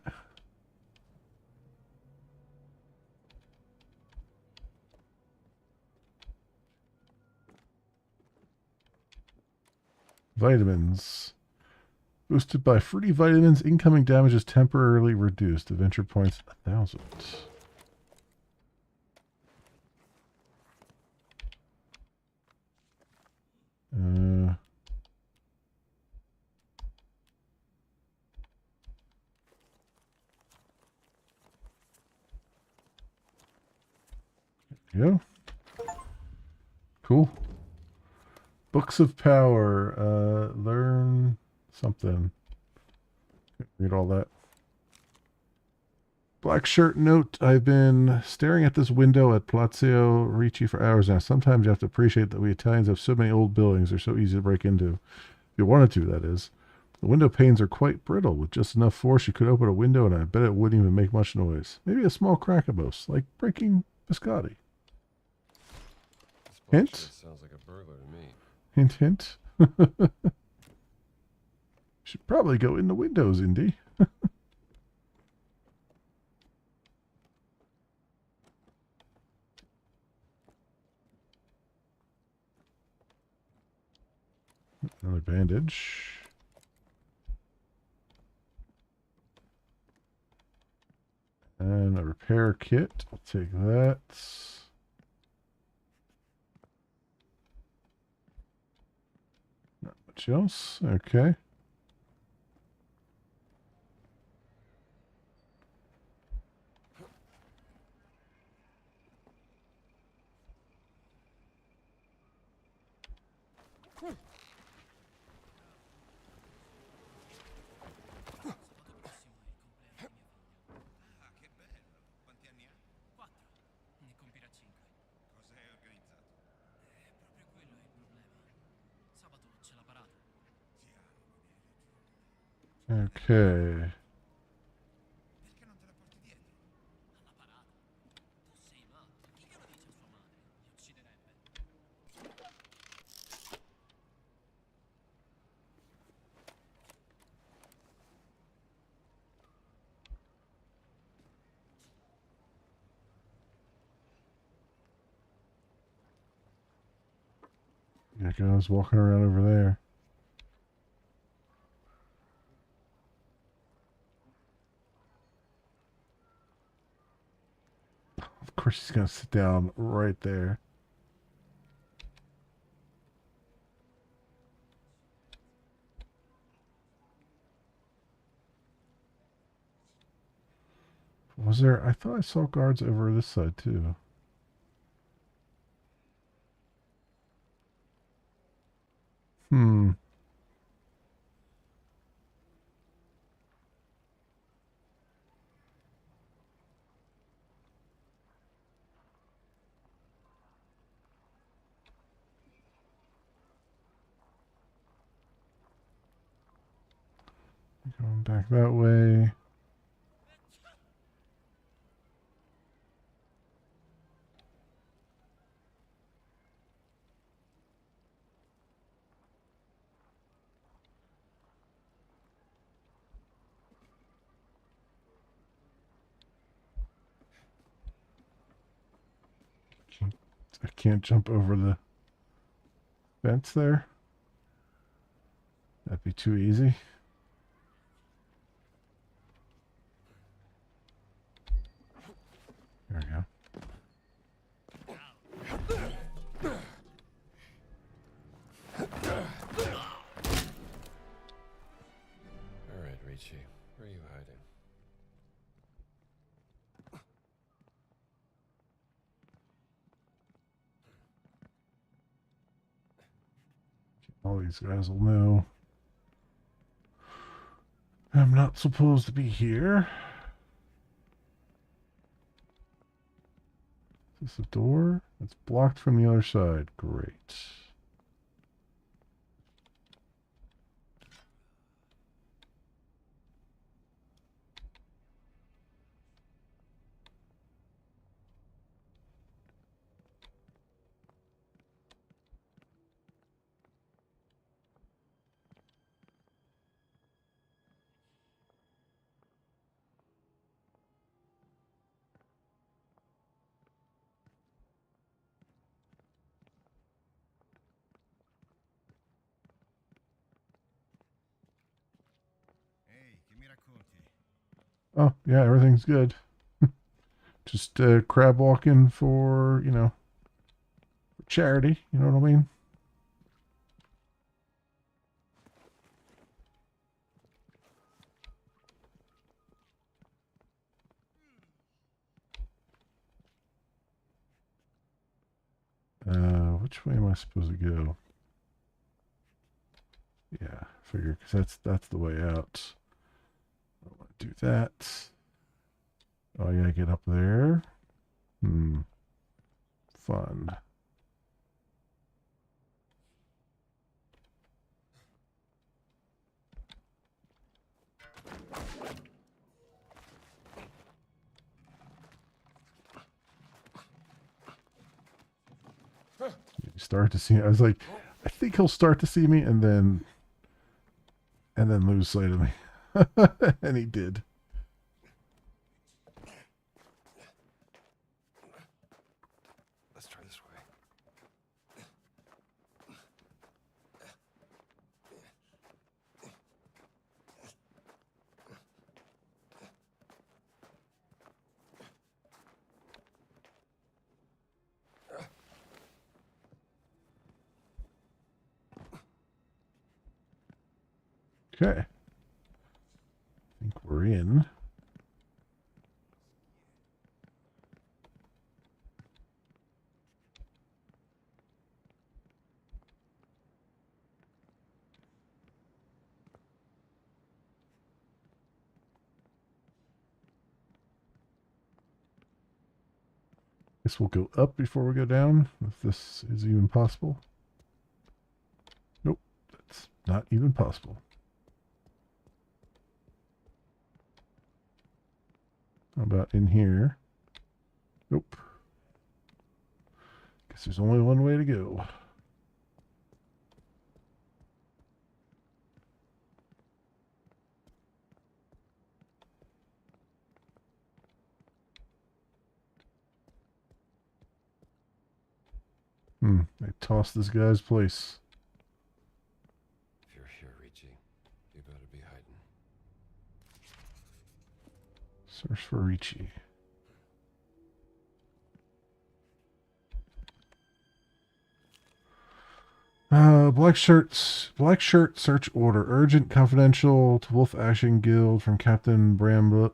Vitamins. Boosted by fruity vitamins, incoming damage is temporarily reduced. Adventure points 1,000. Uh, yeah. Cool. Books of Power. Learn something. Read all that. Black shirt note. I've been staring at this window at Palazzo Ricci for hours now. Sometimes you have to appreciate that we Italians have so many old buildings. They're so easy to break into. If you wanted to, that is. The window panes are quite brittle. With just enough force, you could open a window, and I bet it wouldn't even make much noise. Maybe a small crack at most, like breaking biscotti. This Hint? bullshit sounds like a burglar to me. Hint, hint. Should probably go in the windows, Indy. Another bandage. And a repair kit. I'll take that. Not much else. Okay. Ah, che bello. Quanti anni ha? 4. Ne compirà 5. Cosa hai organizzato? Proprio quello è il problema. Sabato c'è la parata. Okay. Perché non te la porti dietro? Alla parata? Tu sei matto. Chi glielo dice a sua madre? Li ucciderebbe. Yeah, guys walking around over there. Of course, he's gonna sit down right there. Was there? I thought I saw guards over this side too. Hmm. Going back that way. I can't jump over the fence there. That'd be too easy. There we go. All right, Ricci. Where are you hiding? All these guys will know I'm not supposed to be here. Is this a door? It's blocked from the other side. Great. Oh, yeah, everything's good. Just crab walking for, charity. You know what I mean? Which way am I supposed to go? Yeah, figure, because that's the way out. I want to do that. Oh, yeah, get up there. Fun. You start to see. I was like, I think he'll start to see me, and then lose sight of me, and he did. Let's try this way. Okay. I think we're in. Guess we'll go up before we go down, if this is even possible. Nope, that's not even possible. How about in here? Nope. Guess there's only one way to go. I tossed this guy's place. If you're here, Ricci, you better be hiding. Search for Ricci. Black shirt search order. Urgent confidential to Wolf Action Guild from Captain Brilla.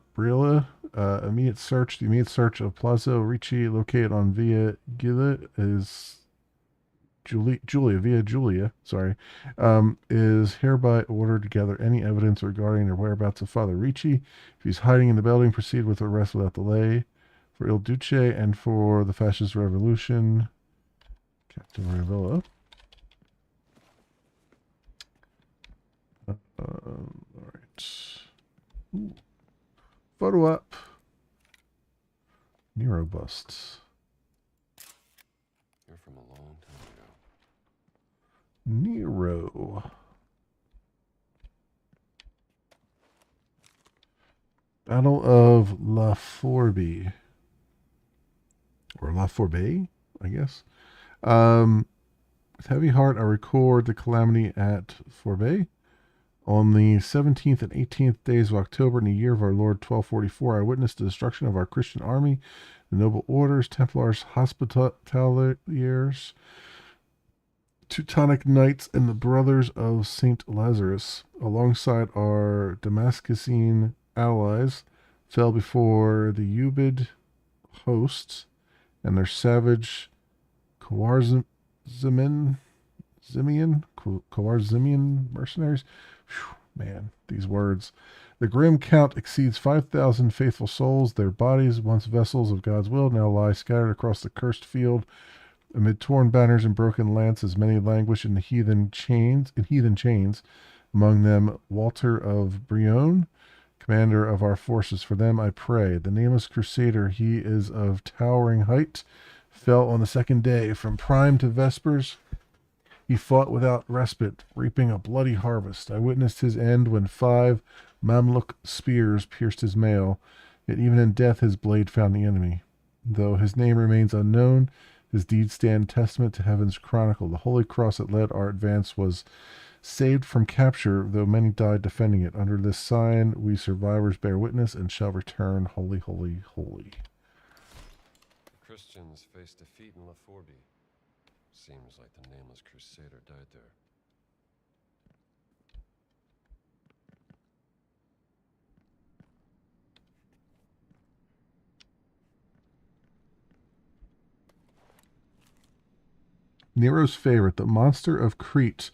The immediate search of Plaza Ricci located on Via Gilia is Julia, sorry, is hereby ordered to gather any evidence regarding the whereabouts of Father Ricci. If he's hiding in the building, proceed with the arrest without delay. For Il Duce and for the Fascist Revolution, Captain Ravilla. All right. Ooh. Photo up. Nero busts. You're from a long time ago. Nero. Battle of La Forbe. Or La Forbe, I guess. With heavy heart, I record the calamity at Forbe. On the 17th and 18th days of October, in the year of our Lord 1244, I witnessed the destruction of our Christian army, the noble orders, Templars, Hospitaliers, Teutonic Knights, and the Brothers of St. Lazarus, alongside our Damascene allies, fell before the Ubid hosts and their savage Khwarizmian mercenaries. Whew, man, these words. The grim count exceeds 5,000 faithful souls. Their bodies, once vessels of God's will, now lie scattered across the cursed field. Amid torn banners and broken lances, many languish in heathen chains. Among them, Walter of Brionne, commander of our forces. For them I pray. The nameless crusader, he is of towering height, fell on the second day. From prime to vespers, he fought without respite, reaping a bloody harvest. I witnessed his end when 5 Mamluk spears pierced his mail, yet even in death his blade found the enemy. Though his name remains unknown, His deeds stand testament to heaven's chronicle. The holy cross that led our advance was saved from capture, though many died defending it. Under this sign, we survivors bear witness and shall return holy, holy, holy. The Christians faced defeat in La Forbie. Seems like the nameless crusader died there. Nero's favorite, the monster of Crete,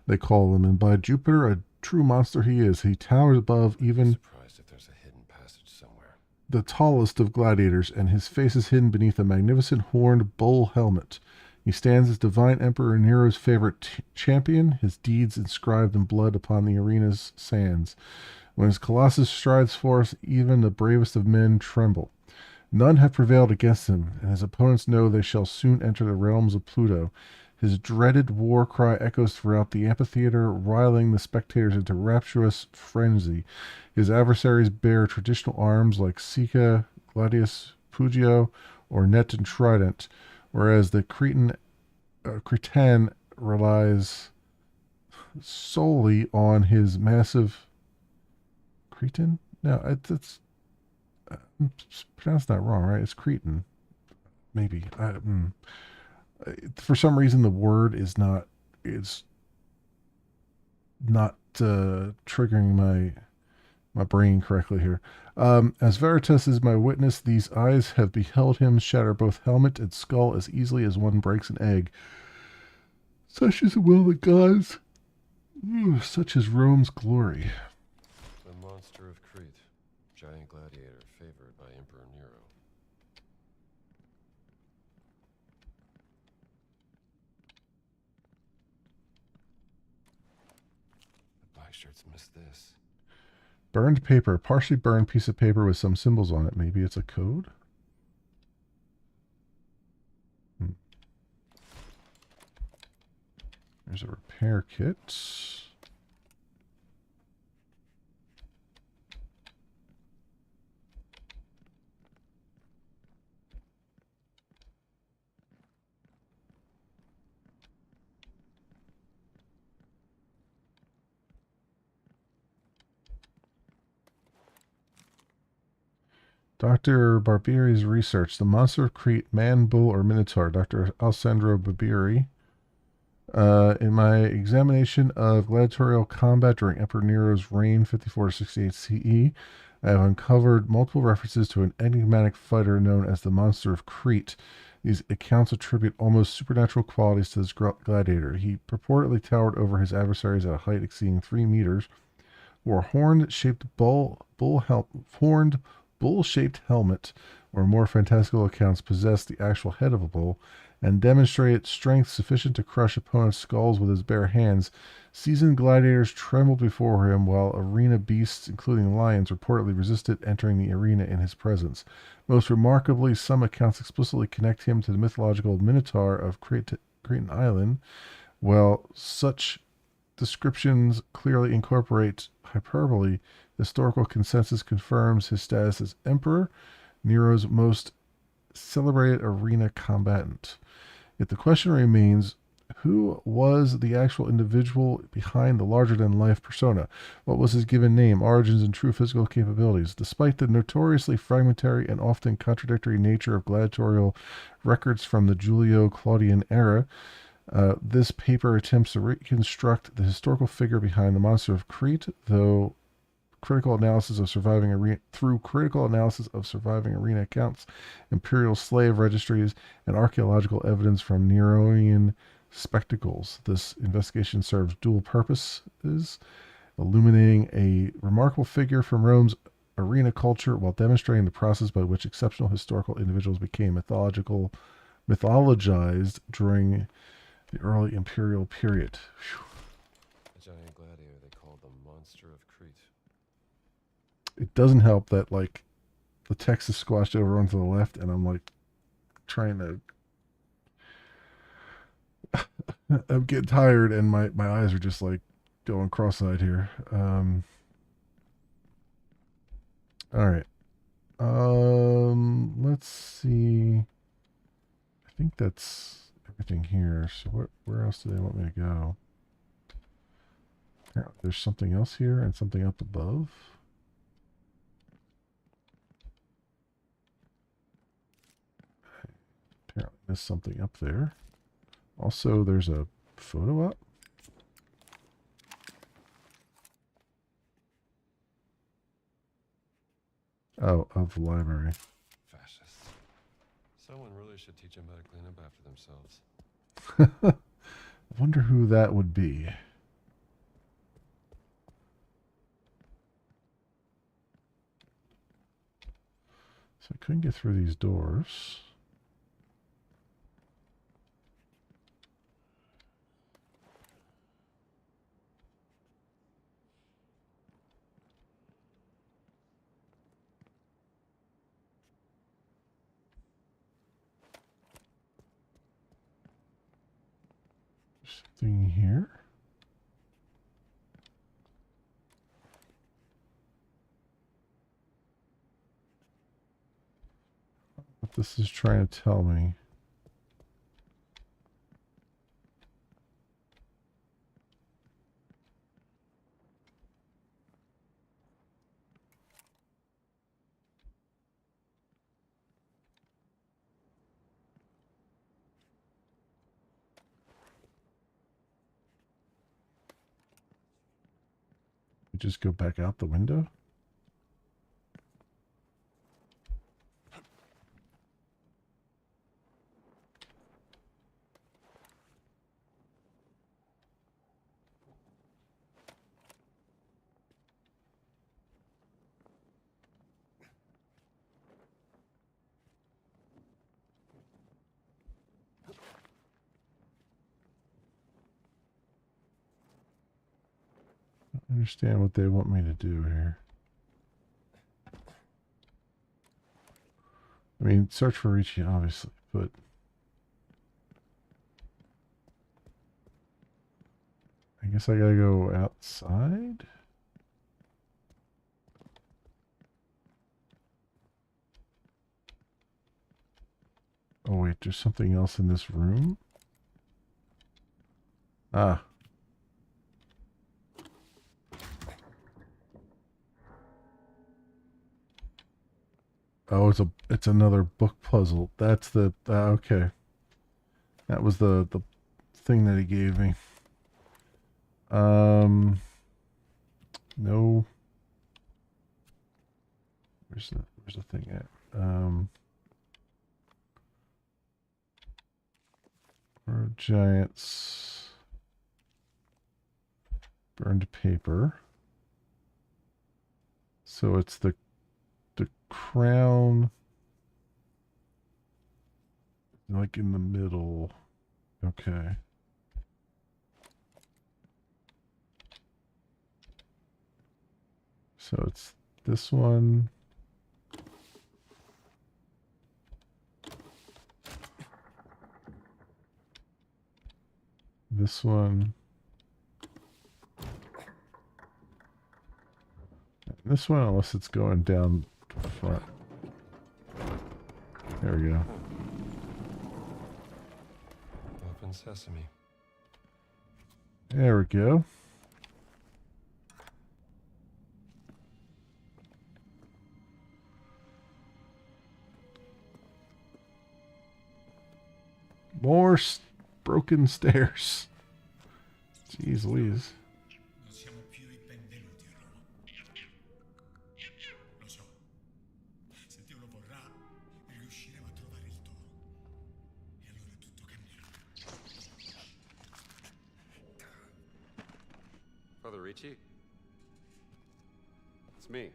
they call him, and by Jupiter, a true monster he is. He towers above even Surprised if there's a hidden passage somewhere. the tallest of gladiators, and his face is hidden beneath a magnificent horned bull helmet. He stands as divine Emperor Nero's favorite champion, his deeds inscribed in blood upon the arena's sands. When his colossus strides forth, even the bravest of men tremble. None have prevailed against him, and his opponents know they shall soon enter the realms of Pluto. His dreaded war cry echoes throughout the amphitheater, riling the spectators into rapturous frenzy. His adversaries bear traditional arms like Sika, Gladius, Pugio, or net and trident, whereas the Cretan relies solely on his massive Cretan? No, it's I'm pronouncing that wrong, right? It's Cretan. Maybe. For some reason, the word is not triggering my brain correctly here. As Veritas is my witness, these eyes have beheld him shatter both helmet and skull as easily as one breaks an egg. Such is the will of the gods. Such is Rome's glory. The monster of Crete. Giant gladiator favored by Emperor Nero. The black shirts missed this. Burned paper. Partially burned piece of paper with some symbols on it. Maybe it's a code? There's a repair kit. Dr. Barbieri's research. The monster of Crete, man, bull, or minotaur. Dr. Alessandro Barbieri. In my examination of gladiatorial combat during Emperor Nero's reign, 54 to 68 CE, I have uncovered multiple references to an enigmatic fighter known as the Monster of Crete. These accounts attribute almost supernatural qualities to this gladiator. He purportedly towered over his adversaries at a height exceeding 3 meters, wore a horn-shaped bull-shaped helmet, or more fantastical accounts possessed the actual head of a bull, and demonstrated strength sufficient to crush opponents' skulls with his bare hands. Seasoned gladiators trembled before him, while arena beasts, including lions, reportedly resisted entering the arena in his presence. Most remarkably, some accounts explicitly connect him to the mythological Minotaur of Cretan Island, while such descriptions clearly incorporate hyperbole. The historical consensus confirms his status as emperor, Nero's most celebrated arena combatant. Yet the question remains, who was the actual individual behind the larger-than-life persona? What was his given name, origins, and true physical capabilities? Despite the notoriously fragmentary and often contradictory nature of gladiatorial records from the Julio-Claudian era, this paper attempts to reconstruct the historical figure behind the monster of Crete, through critical analysis of surviving arena accounts, imperial slave registries, and archaeological evidence from Neroian spectacles. This investigation serves dual purposes, illuminating a remarkable figure from Rome's arena culture while demonstrating the process by which exceptional historical individuals became mythologized during the early imperial period. Whew. A giant gladiator they called the monster of Crete. It doesn't help that like the text is squashed over onto the left, and I'm like trying to. I'm getting tired, and my eyes are just like going cross-eyed here. All right. Let's see. I think think that's everything here. So where else do they want me to go? Apparently there's something else here and something up above. Apparently there's something up there. Also, there's a photo up. Oh, of the library. Fascists. Someone really should teach them how to clean up after themselves. I wonder who that would be. So I couldn't get through these doors. Something here. What this is trying to tell me. We just go back out the window? I don't understand what they want me to do here. I mean, search for Ricci, obviously, but I guess I gotta go outside? Oh wait, there's something else in this room? Ah. Oh, it's another book puzzle. That's the okay. That was the thing that he gave me. No. Where's the thing at? Or giants. Burned paper. So it's the crown, like in the middle. Okay. So it's this one. This one. And this one, unless it's going down to the front. There we go. Open sesame. There we go. More broken stairs. Jeez Louise. Non siamo più i benvenuti a Roma. Lo so. Se Dio lo vorrà, riusciremo a trovare il toro. E allora tutto cambierà. Father Ricci? It's me.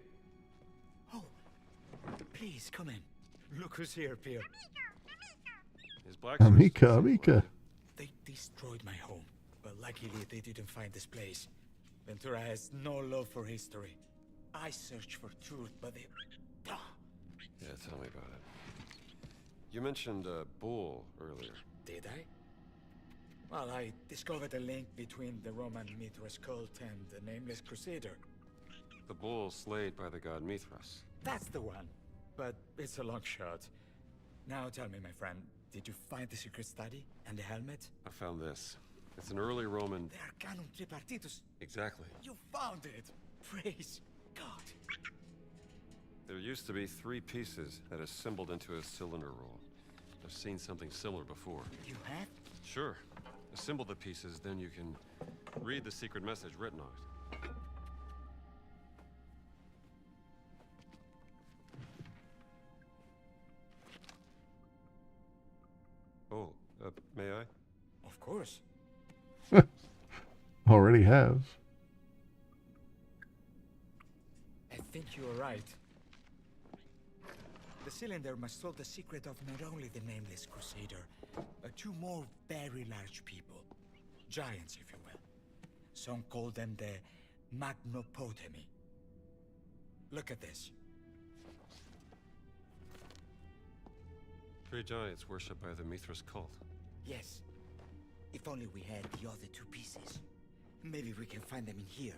Oh, please come in. Look who's here, Pierre. His black Amica, Amica. They destroyed my home, but luckily they didn't find this place. Ventura has no love for history. I searched for truth, but they... Yeah, tell me about it. You mentioned a bull earlier. Did I? Well, I discovered a link between the Roman Mithras cult and the Nameless Crusader. The bull slayed by the god Mithras. That's the one. But it's a long shot. Now tell me, my friend, Did you find the secret study and the helmet? I found this. It's an early Roman... The Arcanum Tripartitus. Exactly. You found it! Praise God. There used to be 3 pieces that assembled into a cylinder roll. I've seen something similar before. You have? Sure. Assemble the pieces, then you can read the secret message written on it. Oh, may I? Of course. Already have. I think you are right. The cylinder must hold the secret of not only the nameless crusader, but 2 more very large people. Giants, if you will. Some call them the Magnopotemi. Look at this. 3 giants worshipped by the Mithras cult. Yes. If only we had the other 2 pieces. Maybe we can find them in here.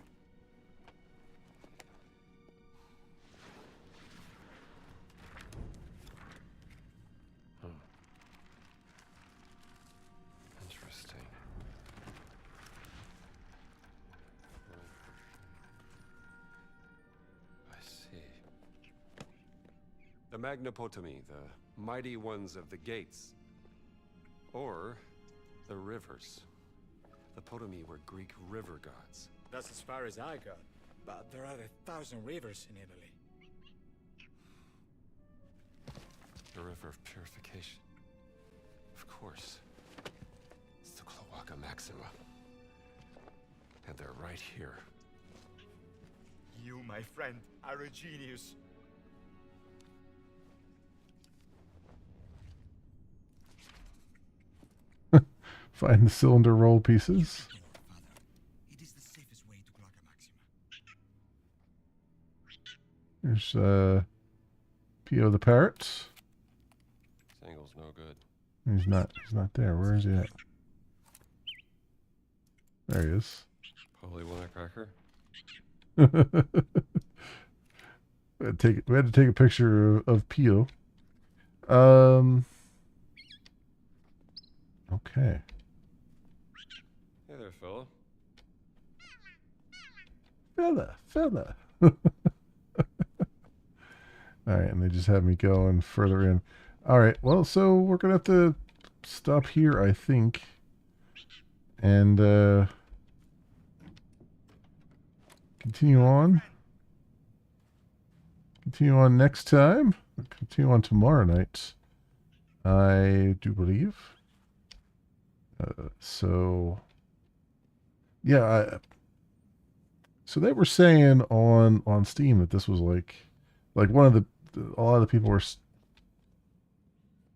Interesting. I see. The Magnopotami, the mighty ones of the gates. Or the rivers. The Potami were Greek river gods. That's as far as I got. But there are 1,000 rivers in Italy. The river of purification. Of course. It's the Cloaca Maxima. And they're right here. You, my friend, are a genius. Find the cylinder roll pieces. Father, it is the safest way to Cloaca Maxima. There's Pio the parrot. This angle's no good. He's not there. Where is he at? There he is. Holy cracker. We had to take a picture of Pio. Okay. Hey there, fella. Fella. All right, and they just have me going further in. All right, well, so we're gonna have to stop here, I think, and continue on. Continue on next time. Continue on tomorrow night, I do believe. So yeah, so they were saying on Steam that this was like one of a lot of the people were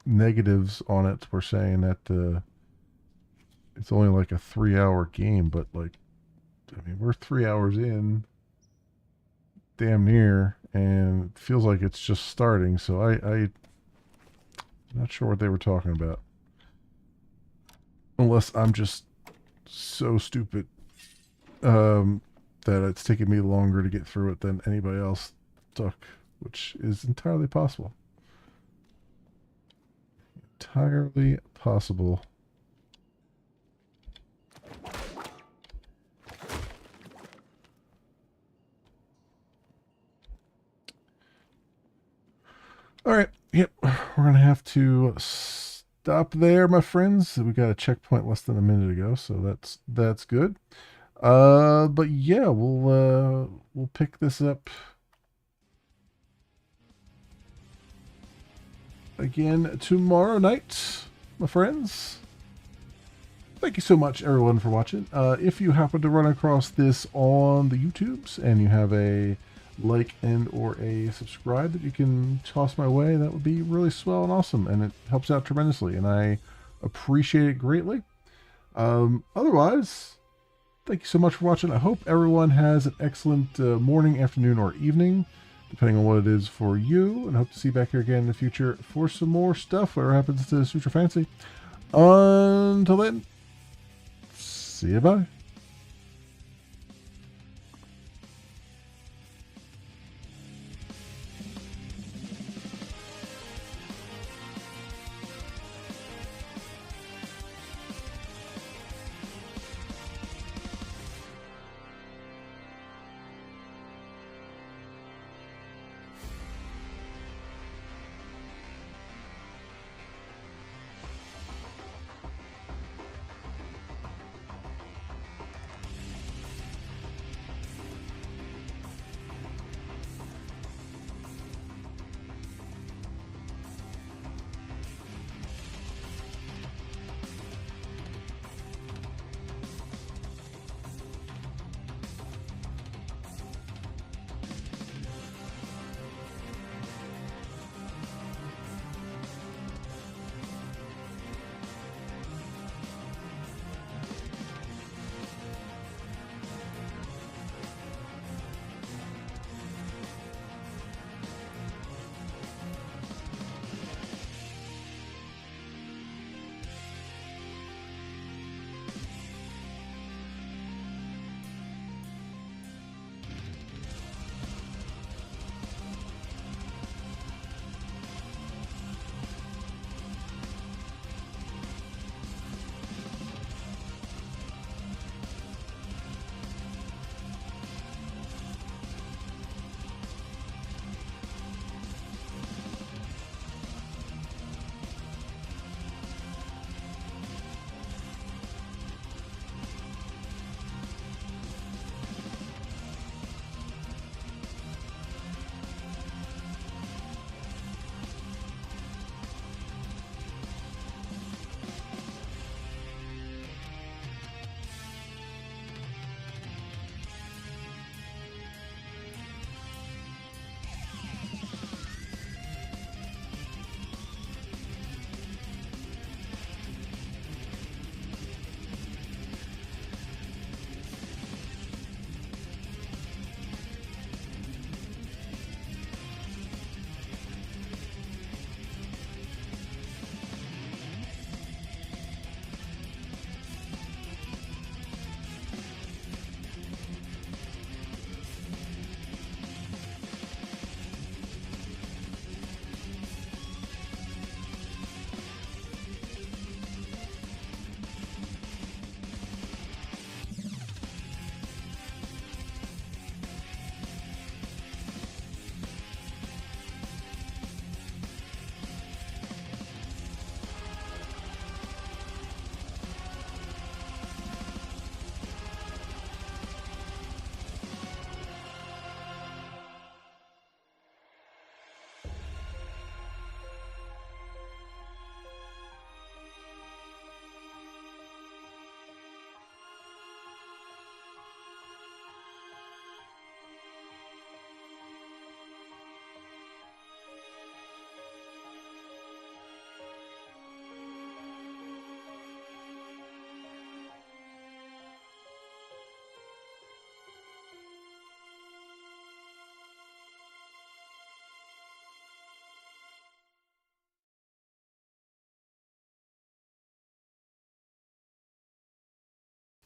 negatives on it were saying that it's only like a 3-hour game, but like, I mean, we're 3 hours in, damn near, and it feels like it's just starting. So I'm not sure what they were talking about, unless I'm just so stupid that it's taking me longer to get through it than anybody else took, which is entirely possible. Entirely possible. All right. Yep. We're going to have to stop there, my friends. We got a checkpoint less than a minute ago, so that's good. But yeah, we'll pick this up again tomorrow night, my friends. Thank you so much, everyone, for watching. If you happen to run across this on the YouTubes and you have a like and or a subscribe that you can toss my way, that would be really swell and awesome, and it helps out tremendously, and I appreciate it greatly. Otherwise, thank you so much for watching. I hope everyone has an excellent morning, afternoon, or evening, depending on what it is for you, and I hope to see you back here again in the future for some more stuff, whatever happens to suit your fancy. Until then, see you, bye.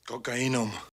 Cocainum.